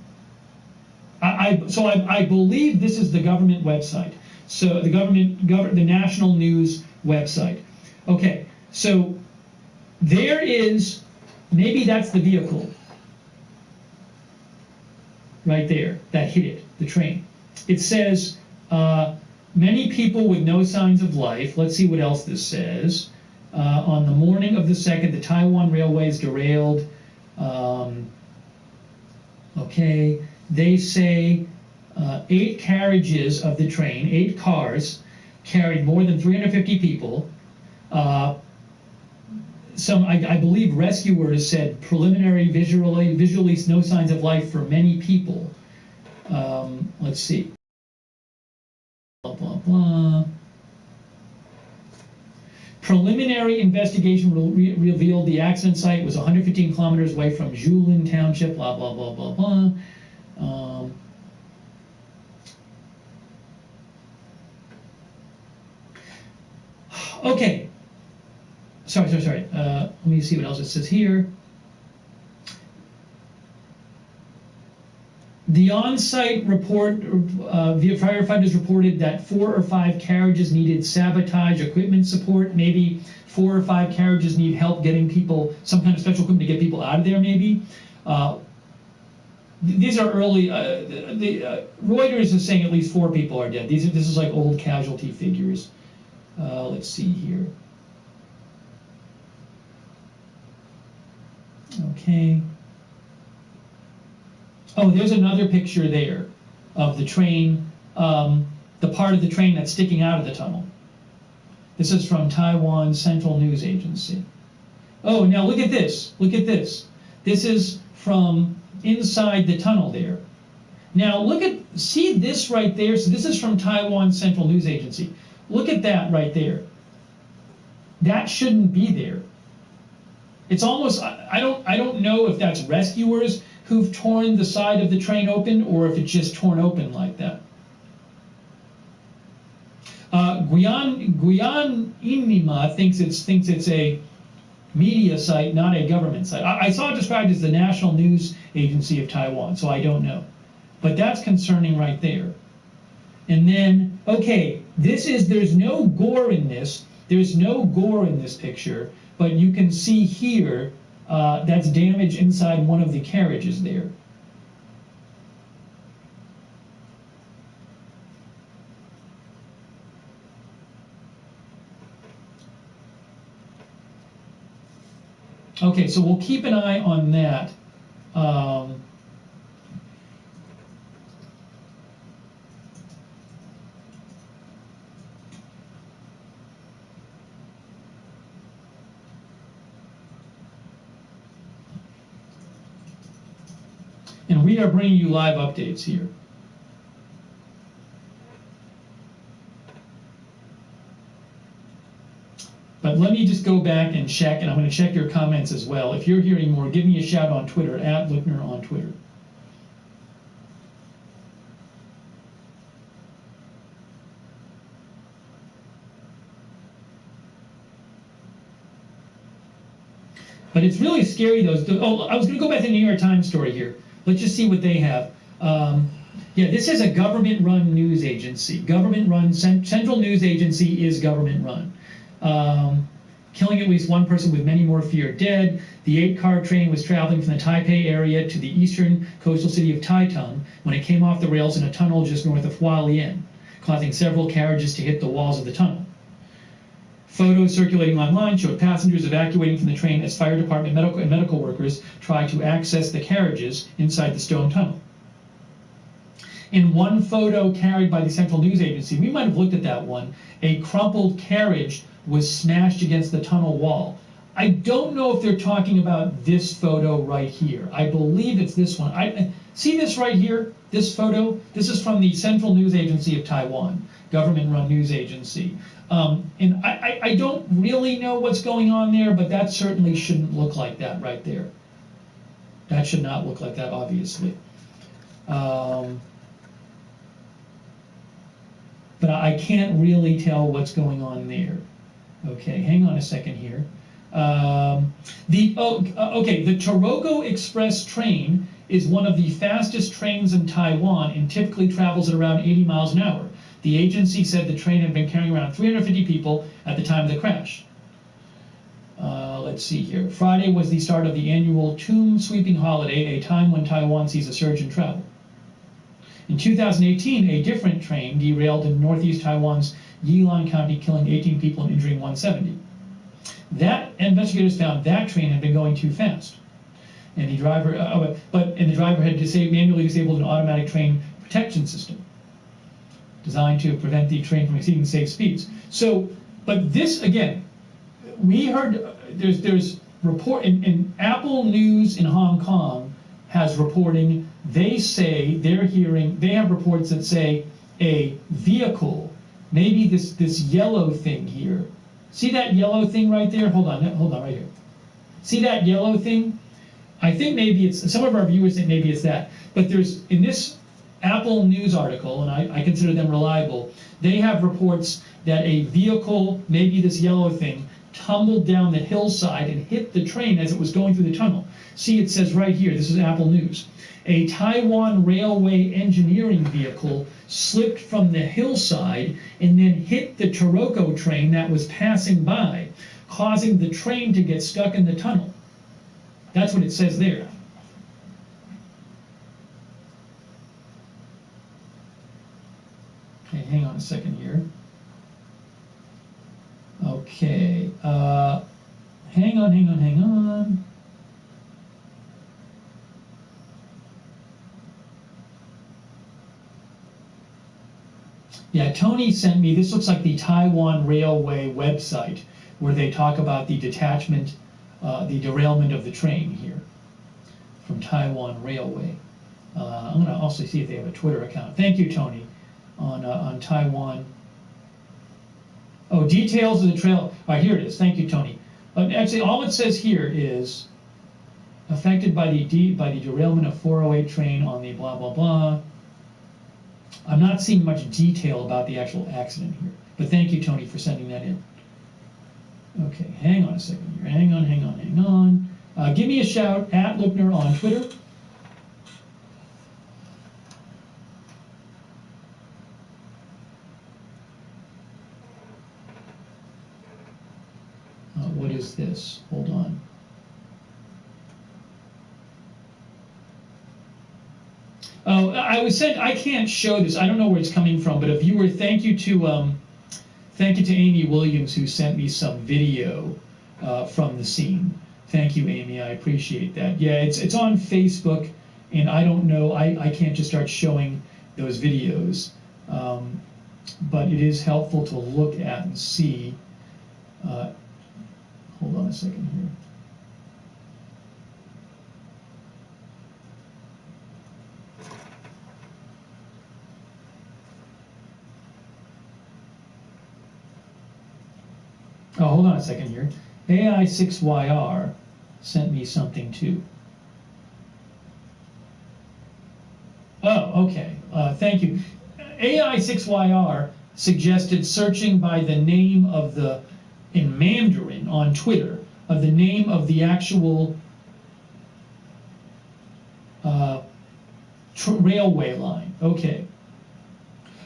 G: I believe this is the government website. So the National News website. Okay, so there is, maybe that's the vehicle right there that hit it, the train. It says, many people with no signs of life. Let's see what else this says. On the morning of the 2nd, the Taiwan Railways derailed. Okay, they say 8 carriages of the train, 8 cars, carried more than 350 people. I believe rescuers said preliminary visually no signs of life for many people. Let's see. Blah, blah, blah. Preliminary investigation revealed the accident site was 115 kilometers away from Julin Township, blah, blah, blah, blah, blah. Okay. Sorry. Let me see what else it says here. The on-site report, firefighters reported that 4 or 5 carriages needed sabotage equipment support. Maybe 4 or 5 carriages need help getting people, some kind of special equipment to get people out of there, maybe. These are early, Reuters is saying at least 4 people are dead. This is like old casualty figures. Let's see here. Okay. Oh, there's another picture there of the train, the part of the train that's sticking out of the tunnel. This is from Taiwan Central News Agency. Oh, now look at this. Look at this. This is from inside the tunnel there. Now see this right there? So this is from Taiwan Central News Agency. Look at that right there. That shouldn't be there. It's almost, I don't know if that's rescuers who've torn the side of the train open or if it's just torn open like that. Guian thinks it's a media site, not a government site. I saw it described as the National News Agency of Taiwan, so I don't know. But that's concerning right there. And then, okay, there's no gore in this. There's no gore in this picture, but you can see here that's damage inside one of the carriages there. Okay, so we'll keep an eye on that. And we are bringing you live updates here. But let me just go back and check, and I'm going to check your comments as well. If you're hearing more, give me a shout on Twitter, @Lookner on Twitter. But it's really scary, those. Oh, I was going to go back to the New York Times story here. Let's just see what they have. Yeah, this is a government-run news agency. Government-run, central news agency is government-run. Killing at least one person with many more feared dead. The 8-car train was traveling from the Taipei area to the eastern coastal city of Taitung when it came off the rails in a tunnel just north of Hualien, causing several carriages to hit the walls of the tunnel. Photos circulating online showed passengers evacuating from the train as fire department and medical workers tried to access the carriages inside the stone tunnel. In one photo carried by the Central News Agency, we might have looked at that one, a crumpled carriage was smashed against the tunnel wall. I don't know if they're talking about this photo right here. I believe it's this one. See this right here, this photo? This is from the Central News Agency of Taiwan, government-run news agency. And I don't really know what's going on there, but that certainly shouldn't look like that right there. That should not look like that, obviously. But I can't really tell what's going on there. Okay, hang on a second here. The Taroko Express train is one of the fastest trains in Taiwan and typically travels at around 80 miles an hour. The agency said the train had been carrying around 350 people at the time of the crash. Let's see here. Friday was the start of the annual tomb sweeping holiday, a time when Taiwan sees a surge in travel. In 2018, a different train derailed in northeast Taiwan's Yilan County, killing 18 people and injuring 170. That investigators found that train had been going too fast, and the driver, the driver had manually disabled an automatic train protection system designed to prevent the train from exceeding safe speeds. So, but this again, we heard there's report in Apple News in Hong Kong has reporting. They say they have reports that say a vehicle, maybe this yellow thing here. See that yellow thing right there? Hold on right here. See that yellow thing? I think maybe it's, some of our viewers think maybe it's that. But there's, in this Apple News article, and I consider them reliable, they have reports that a vehicle, maybe this yellow thing, tumbled down the hillside and hit the train as it was going through the tunnel. See, it says right here, this is Apple News. A Taiwan railway engineering vehicle slipped from the hillside and then hit the Taroko train that was passing by, causing the train to get stuck in the tunnel. That's what it says there. Okay, hang on a second here. Okay, hang on. Yeah, Tony sent me, this looks like the Taiwan Railway website where they talk about the detachment, the derailment of the train here from Taiwan Railway. I'm going to also see if they have a Twitter account. Thank you, Tony, on Taiwan. Oh, details of the trail. All right, here it is. Thank you, Tony. Actually, all it says here is affected by the derailment of 408 train on the blah, blah, blah. I'm not seeing much detail about the actual accident here. But thank you, Tony, for sending that in. Okay, hang on a second here. Hang on. Give me a shout at Lookner on Twitter. What is this? Hold on. Oh, I was said I can't show this. I don't know where it's coming from, but a viewer, thank you to Amy Williams, who sent me some video from the scene. Thank you, Amy. I appreciate that. Yeah, it's on Facebook, and I don't know. I can't just start showing those videos, but it is helpful to look at and see. Hold on a second here. Oh, hold on a second here. AI6YR sent me something too. Oh, okay. Thank you. AI6YR suggested searching by the name of in Mandarin on Twitter the name of the actual railway line. Okay.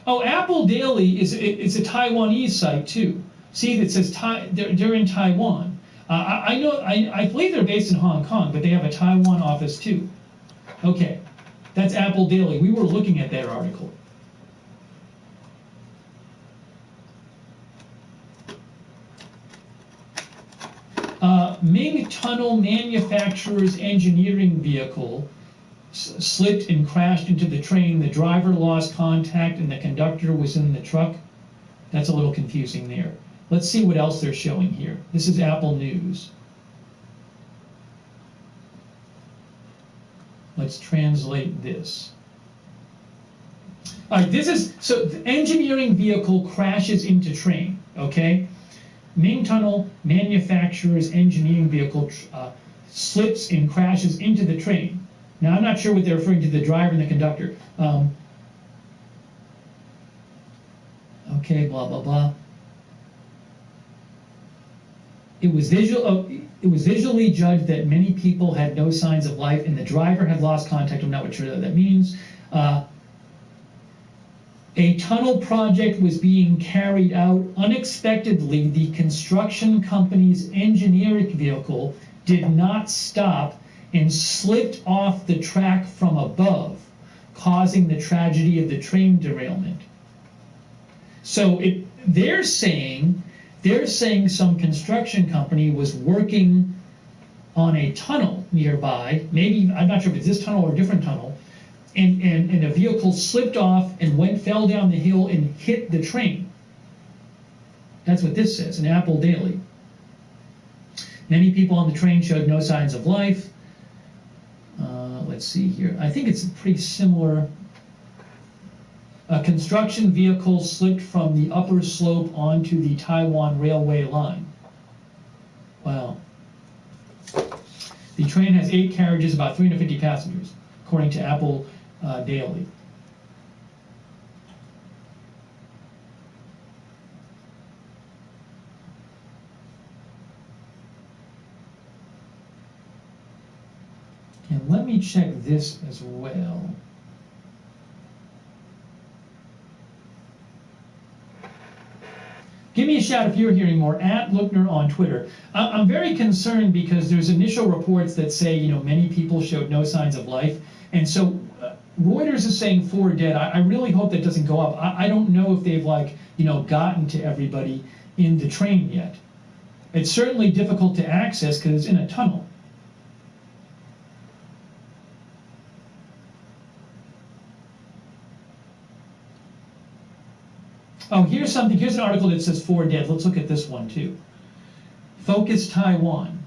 G: Oh, Apple Daily is a Taiwanese site too. See, that says they're in Taiwan. I believe they're based in Hong Kong, but they have a Taiwan office too. Okay, that's Apple Daily. We were looking at that article. Ming Tunnel manufacturer's engineering vehicle slipped and crashed into the train. The driver lost contact and the conductor was in the truck. That's a little confusing there. Let's see what else they're showing here. This is Apple News. Let's translate this. All right, this is, so the engineering vehicle crashes into train, okay? Ming Tunnel manufacturer's engineering vehicle slips and crashes into the train. Now, I'm not sure what they're referring to, the driver and the conductor. Okay, blah, blah, blah. It was visually judged that many people had no signs of life, and the driver had lost contact. I'm not sure what that means. A tunnel project was being carried out. Unexpectedly, the construction company's engineering vehicle did not stop and slipped off the track from above, causing the tragedy of the train derailment. So they're saying some construction company was working on a tunnel nearby. Maybe, I'm not sure if it's this tunnel or a different tunnel, and a vehicle slipped off and fell down the hill and hit the train. That's what this says in Apple Daily. Many people on the train showed no signs of life. Let's see here. I think it's pretty similar. A construction vehicle slipped from the upper slope onto the Taiwan railway line. Wow. The train has 8 carriages, about 350 passengers, according to Apple Daily. And let me check this as well. Give me a shout if you're hearing more, at Lookner on Twitter. I'm very concerned because there's initial reports that say, many people showed no signs of life. And so Reuters is saying 4 dead. I really hope that doesn't go up. I don't know if they've gotten to everybody in the train yet. It's certainly difficult to access because it's in a tunnel. Oh, here's an article that says 4 dead. Let's look at this one too. Focus Taiwan.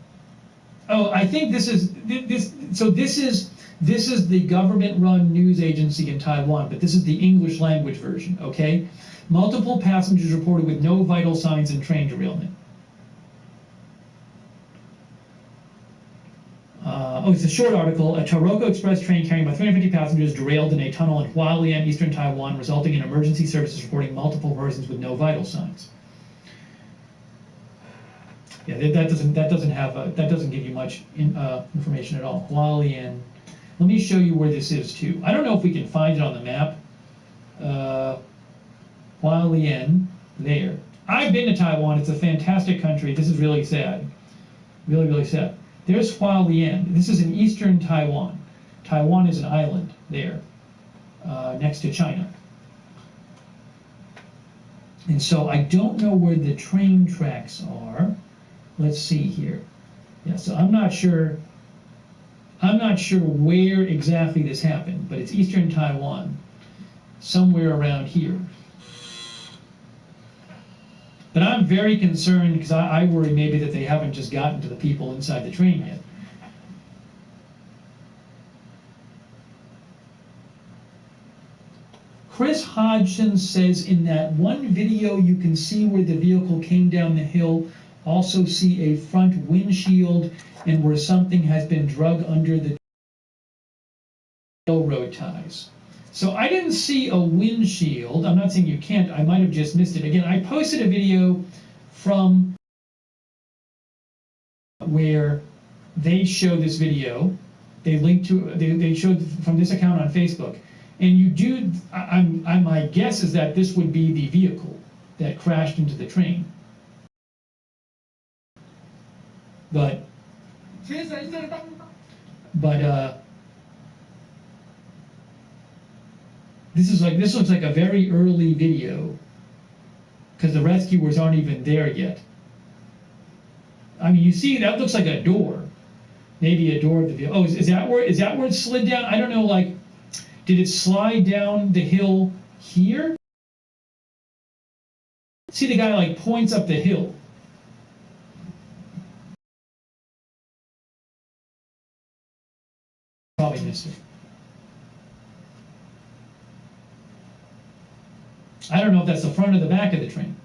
G: Oh, I think this is the government-run news agency in Taiwan, but this is the English language version, okay? Multiple passengers reported with no vital signs in train derailment. It's a short article. A Taroko Express train carrying about 350 passengers derailed in a tunnel in Hualien, eastern Taiwan, resulting in emergency services reporting multiple persons with no vital signs. Yeah, that doesn't give you much information at all. Hualien. Let me show you where this is too. I don't know if we can find it on the map. Hualien, there. I've been to Taiwan. It's a fantastic country. This is really sad. Really, really sad. There's Hualien. This is in eastern Taiwan. Taiwan is an island there, next to China. And so I don't know where the train tracks are. Let's see here. Yeah, so I'm not sure where exactly this happened, but it's eastern Taiwan, somewhere around here. But I'm very concerned because I worry maybe that they haven't just gotten to the people inside the train yet. Chris Hodgson says in that one video you can see where the vehicle came down the hill, also see a front windshield and where something has been drug under the railroad ties. So I didn't see a windshield. I'm not saying you can't. I might have just missed it. Again, I posted a video from where they show this video. They link to they showed from this account on Facebook, and you do. My guess is that this would be the vehicle that crashed into the train. But this looks like a very early video because the rescuers aren't even there yet. I mean, you see that looks like a door, maybe a door of the vehicle. Oh, is that where it slid down? I don't know. Like, did it slide down the hill here? See, the guy like points up the hill. Probably missed it. I don't know if that's the front or the back of the train.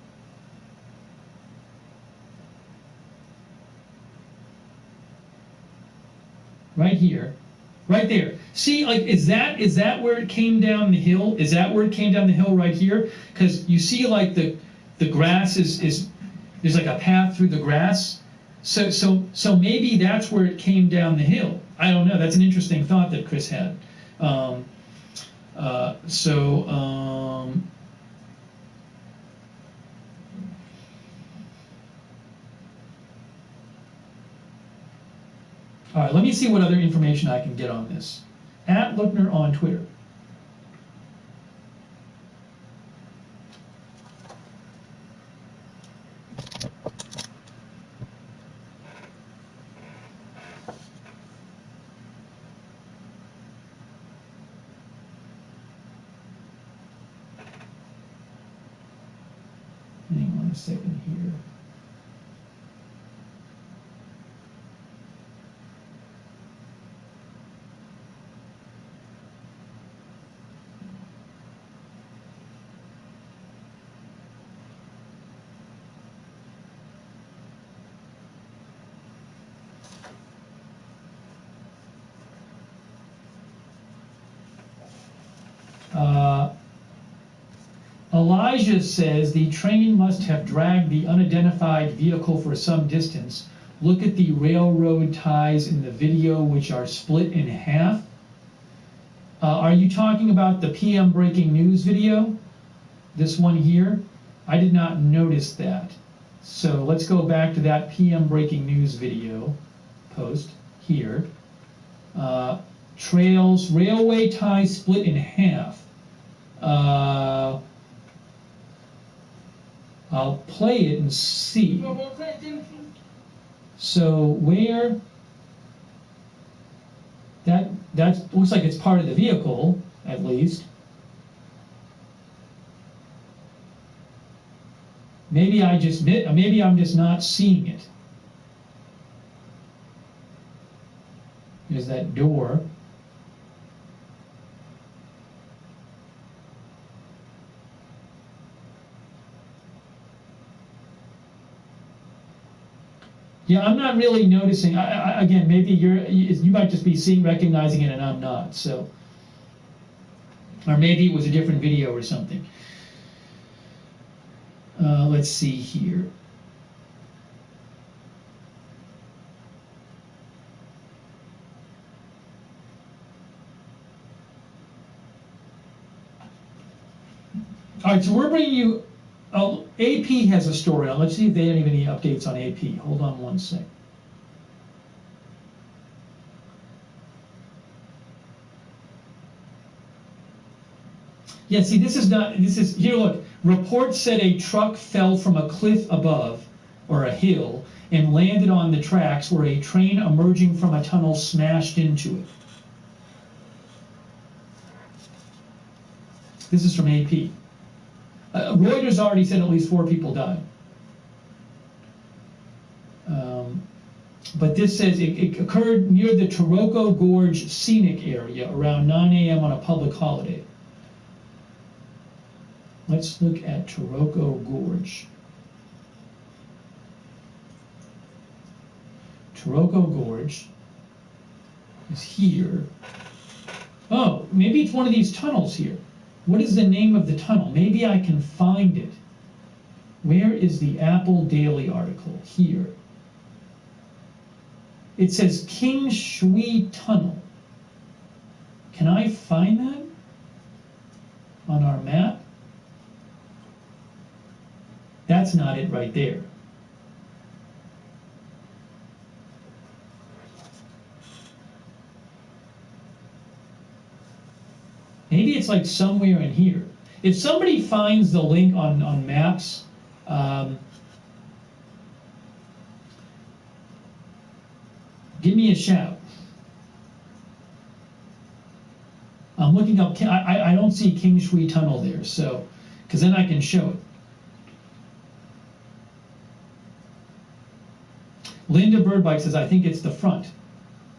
G: Right here, right there. See, like, is that where it came down the hill? Is that where it came down the hill right here? Because you see, like, the grass is there's like a path through the grass. So maybe that's where it came down the hill. I don't know. That's an interesting thought that Chris had. All right, let me see what other information I can get on this. @Lookner on Twitter. Hang on a second here. Elijah says the train must have dragged the unidentified vehicle for some distance. Look at the railroad ties in the video, which are split in half. Are you talking about the PM breaking news video? This one here? I did not notice that. So let's go back to that PM breaking news video post here. Trails, railway ties split in half. I'll play it and see. So where that looks like it's part of the vehicle, at least. Maybe I'm just not seeing it. There's that door. Yeah, I'm not really noticing. Again, maybe you might just be recognizing it, and I'm not. So, or maybe it was a different video or something. Let's see here. All right, so we're bringing you. AP has a story on. Let's see if they have any updates on AP. Hold on one sec. Yeah, see, this is here, look. Reports said a truck fell from a cliff above, or a hill, and landed on the tracks where a train emerging from a tunnel smashed into it. This is from AP. Reuters already said at least 4 people died. But this says it occurred near the Taroko Gorge scenic area around 9 a.m. on a public holiday. Let's look at Taroko Gorge. Taroko Gorge is here. Oh, maybe it's one of these tunnels here. What is the name of the tunnel? Maybe I can find it. Where is the Apple Daily article? Here. It says King Shui Tunnel. Can I find that on our map? That's not it right there. Maybe it's like somewhere in here. If somebody finds the link on maps, give me a shout. I'm looking up, I don't see King Shui Tunnel there, so, because then I can show it. Linda Birdbike says, I think it's the front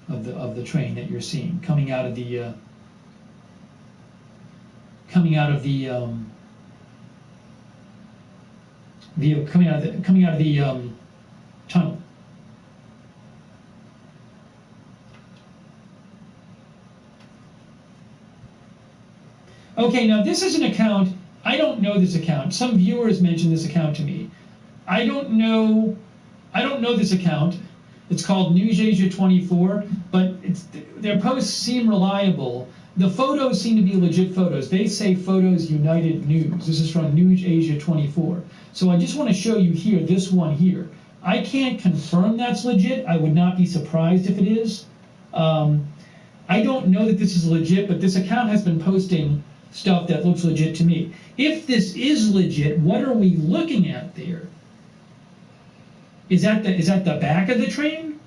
G: of the train that you're seeing coming out of the tunnel. Okay, now this is an account. I don't know this account. Some viewers mentioned this account to me. I don't know this account. It's called NewsAsia24, but their posts seem reliable. The photos seem to be legit photos. They say Photos United News. This is from NewsAsia24. So I just want to show you here, this one here. I can't confirm that's legit. I would not be surprised if it is. I don't know that this is legit, but this account has been posting stuff that looks legit to me. If this is legit, what are we looking at there? Is that the back of the train?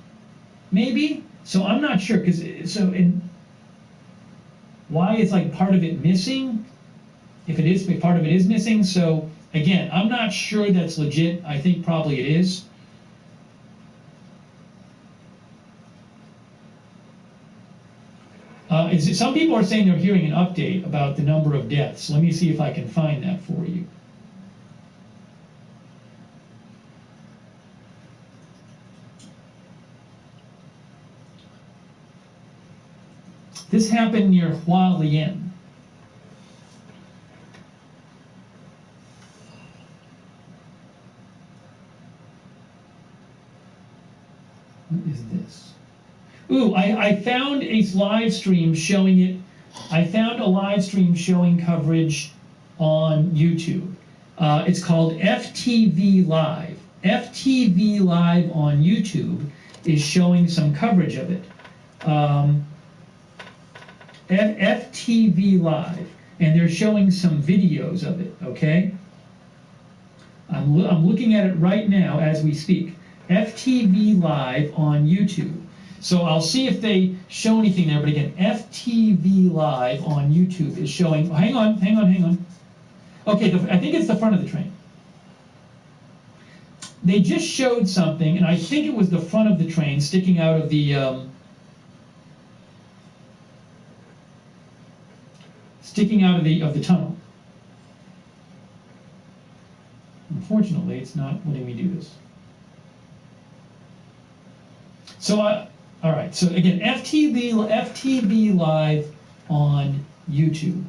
G: Maybe? So I'm not sure, why is like part of it missing? If part of it is missing, so again, I'm not sure that's legit. I think probably it is. Some people are saying they're hearing an update about the number of deaths. Let me see if I can find that for you. This happened near Hualien. What is this? Ooh, I found a live stream showing it. I found a live stream showing coverage on YouTube. It's called FTV Live. FTV Live on YouTube is showing some coverage of it. FTV Live, and they're showing some videos of it, okay? I'm looking at it right now as we speak. FTV Live on YouTube. So I'll see if they show anything there, but again, FTV Live on YouTube is showing, hang on. Okay, I think it's the front of the train. They just showed something, and I think it was the front of the train sticking out of the, tunnel. Unfortunately, it's not letting me do this. So, all right. So again, FTV Live on YouTube.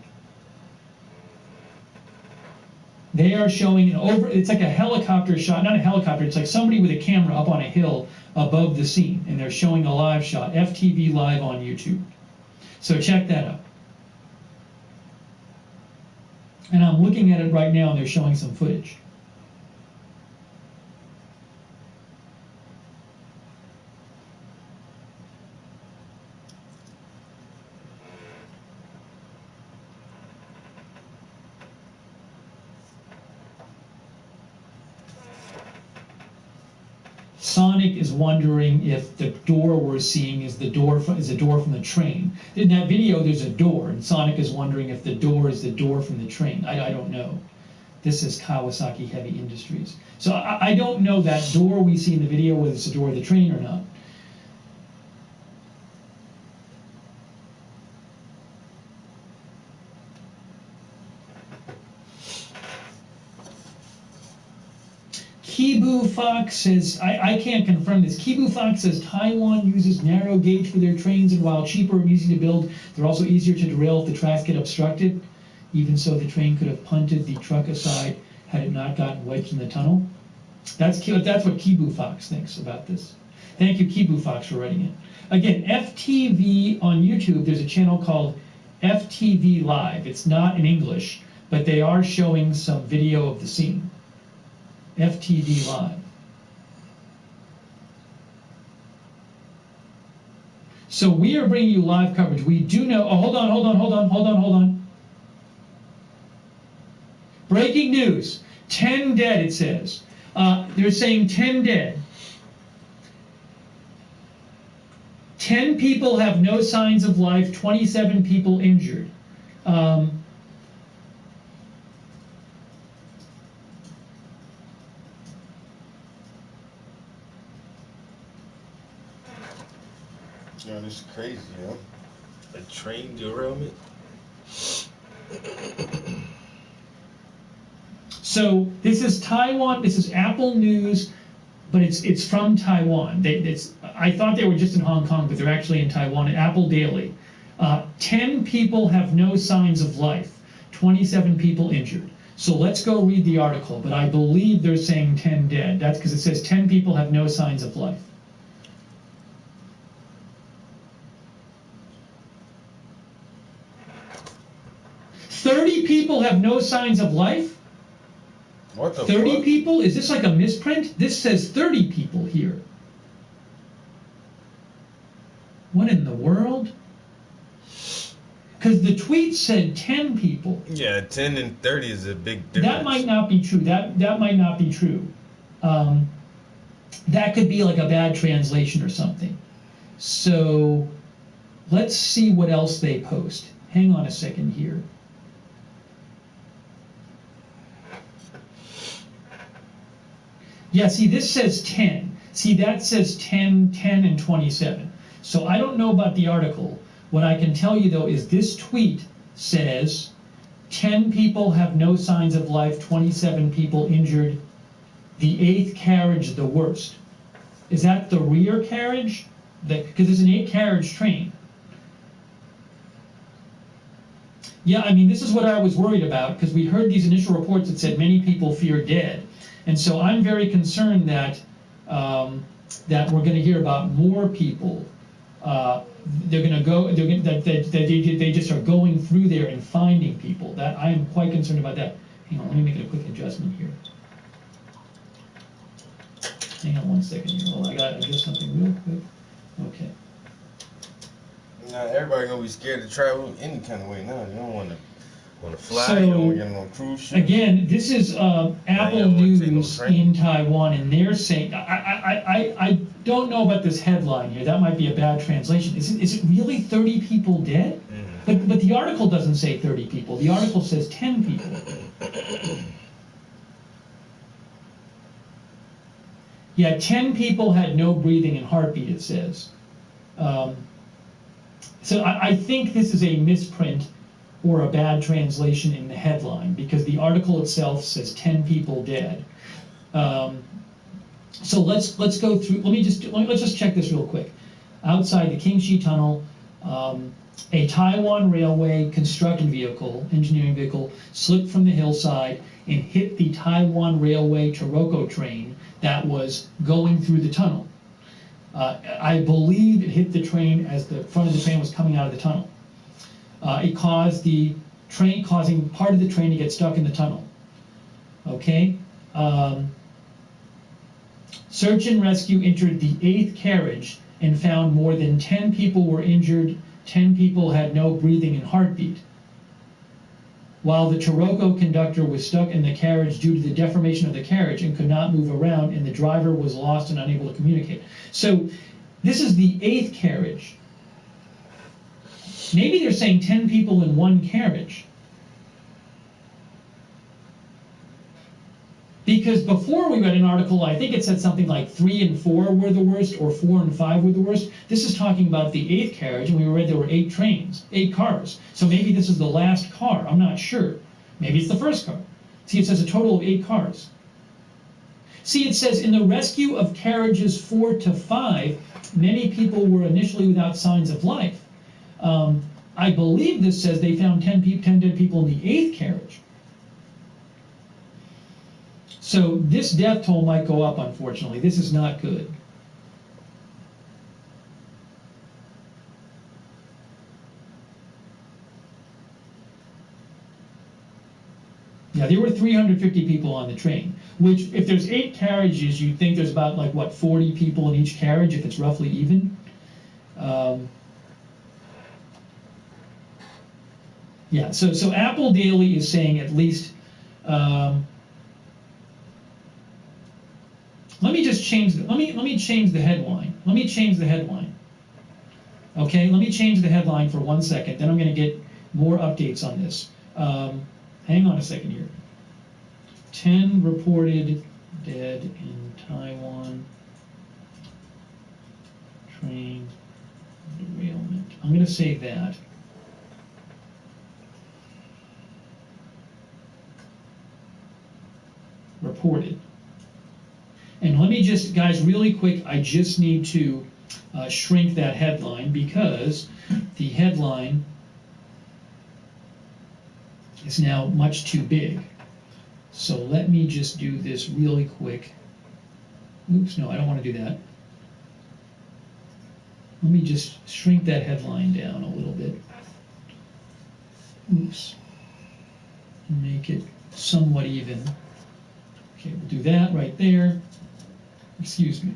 G: They are showing it's like a helicopter shot, not a helicopter. It's like somebody with a camera up on a hill above the scene, and they're showing a live shot. FTV Live on YouTube. So check that out. And I'm looking at it right now, and they're showing some footage. Sonic is wondering if the door we're seeing is the door from the train. In that video, there's a door, and Sonic is wondering if the door is the door from the train. I don't know. This is Kawasaki Heavy Industries. So I don't know that door we see in the video, whether it's the door of the train or not. Kibu Fox says, I can't confirm this. Kibu Fox says Taiwan uses narrow gauge for their trains, and while cheaper and easy to build, they're also easier to derail if the tracks get obstructed. Even so, the train could have punted the truck aside had it not gotten wedged in the tunnel. That's what Kibu Fox thinks about this. Thank you, Kibu Fox, for writing it. Again, FTV on YouTube, there's a channel called FTV Live. It's not in English, but they are showing some video of the scene. FTV Live. So we are bringing you live coverage. We do know, oh, hold on. Breaking news, 10 dead, it says. They're saying 10 dead. 10 people have no signs of life, 27 people injured.
F: Yo, this is crazy, yo. A train derailment?
G: So this is Taiwan, this is Apple News, but it's from Taiwan. I thought they were just in Hong Kong, but they're actually in Taiwan, at Apple Daily. 10 people have no signs of life, 27 people injured. So let's go read the article, but I believe they're saying 10 dead. That's because it says 10 people have no signs of life. "30 people have no signs of life"?
F: What the
G: 30
F: fuck?
G: people? Is this like a misprint? This says 30 people here. What in the world? Because the tweet said 10 people.
F: Yeah, 10 and 30 is a big difference.
G: That might not be true. That might not be true. That could be like a bad translation or something. So let's see what else they post. Hang on a second here. Yeah, see, this says 10. See, that says 10, 10, and 27. So I don't know about the article. What I can tell you, though, is this tweet says 10 people have no signs of life, 27 people injured, the 8th carriage the worst. Is that the rear carriage? Because it's an 8-carriage train. Yeah, I mean, this is what I was worried about, because we heard these initial reports that said many people fear dead. And so I'm very concerned that that we're going to hear about more people. They're going to go. They just are going through there and finding people. That I am quite concerned about that. Hang on, let me make a quick adjustment here. Hang on one second here. Well, I got to adjust something real quick. Okay.
F: Now everybody gonna be scared to travel any kind of way now. You don't want to fly.
G: So,
F: you don't want to get on a cruise ship.
G: Again, this is Apple
F: don't wanna take no
G: News
F: train.
G: in Taiwan, and they're saying, I don't know about this headline here. That might be a bad translation. Is it really 30 people dead?
F: Mm-hmm.
G: But the article doesn't say 30 people. The article says 10 people. Yeah, 10 people had no breathing and heartbeat, it says. So I think this is a misprint or a bad translation in the headline, because the article itself says 10 people dead. So let's go through. Let's just check this real quick. Outside the Qingxi Tunnel, a Taiwan Railway construction vehicle, engineering vehicle, slipped from the hillside and hit the Taiwan Railway Taroko train that was going through the tunnel. I believe it hit the train as the front of the train was coming out of the tunnel. It caused causing part of the train to get stuck in the tunnel. Okay? Search and rescue entered the 8th carriage and found more than 10 people were injured, 10 people had no breathing and heartbeat. While the Taroko conductor was stuck in the carriage due to the deformation of the carriage and could not move around, and the driver was lost and unable to communicate. So this is the 8th carriage. Maybe they're saying 10 people in one carriage. Because before we read an article, I think it said something like 3 and 4 were the worst, or 4 and 5 were the worst. This is talking about the 8th carriage, and we read there were 8 trains, 8 cars. So maybe this is the last car. I'm not sure. Maybe it's the first car. See, it says a total of 8 cars. See, it says in the rescue of carriages 4 to 5, many people were initially without signs of life. I believe this says they found 10 dead people in the 8th carriage. So this death toll might go up, unfortunately. This is not good. Yeah, there were 350 people on the train, which if there's 8 carriages, you'd think there's about like, what, 40 people in each carriage if it's roughly even. Yeah, so Apple Daily is saying at least, let me just change, let me change the headline. Let me change the headline. Okay, let me change the headline for 1 second, then I'm going to get more updates on this. Hang on a second here. 10 reported dead in Taiwan train derailment. I'm going to say that. Reported. And let me just, guys, really quick, I just need to shrink that headline because the headline is now much too big. So let me just do this really quick. Oops, no, I don't want to do that. Let me just shrink that headline down a little bit. Oops. Make it somewhat even. Okay, we'll do that right there. Excuse me.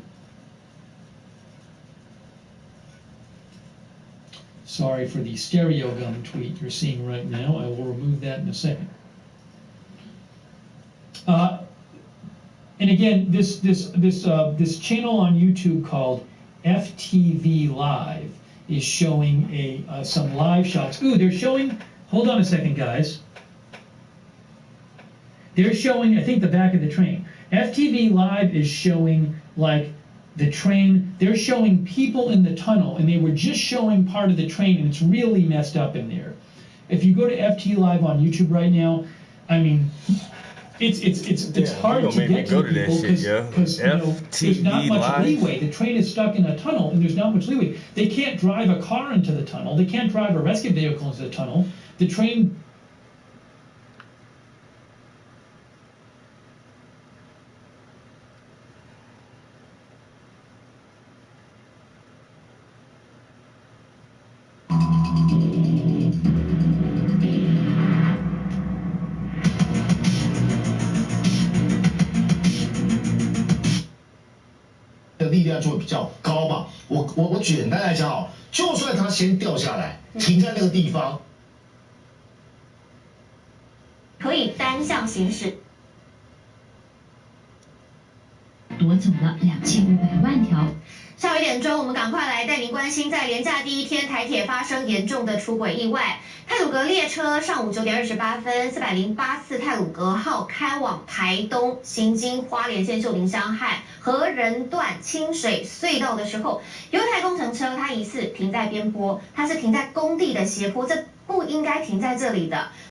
G: Sorry for the stereo gum tweet you're seeing right now. I will remove that in a second. And again, this channel on YouTube called FTV Live is showing some live shots. Ooh, they're showing. Hold on a second, guys. They're showing, I think, the back of the train. FTV Live is showing, like, the train. They're showing people in the tunnel, and they were just showing part of the train, and it's really messed up in there. If you go to FT Live on YouTube right now, I mean, it's hard to get to people because you know, there's not much leeway. The train is stuck in a tunnel, and there's not much leeway. They can't drive a car into the tunnel. They can't drive a rescue vehicle into the tunnel. The train.
H: 的力量就会比较高嘛。我简单来讲哦，就算它先掉下来，停在那个地方，
I: 可以单向行驶。夺走了2500万条。下午1点钟，我们赶快来带您关心，在连假第一天，台铁发生严重的出轨意外。太鲁阁列车上午9点28分，408次太鲁阁号开往台东，行经花莲县秀林乡和和仁段清水隧道的时候，有台工程车它疑似停在边坡，它是停在工地的斜坡，这不应该停在这里的。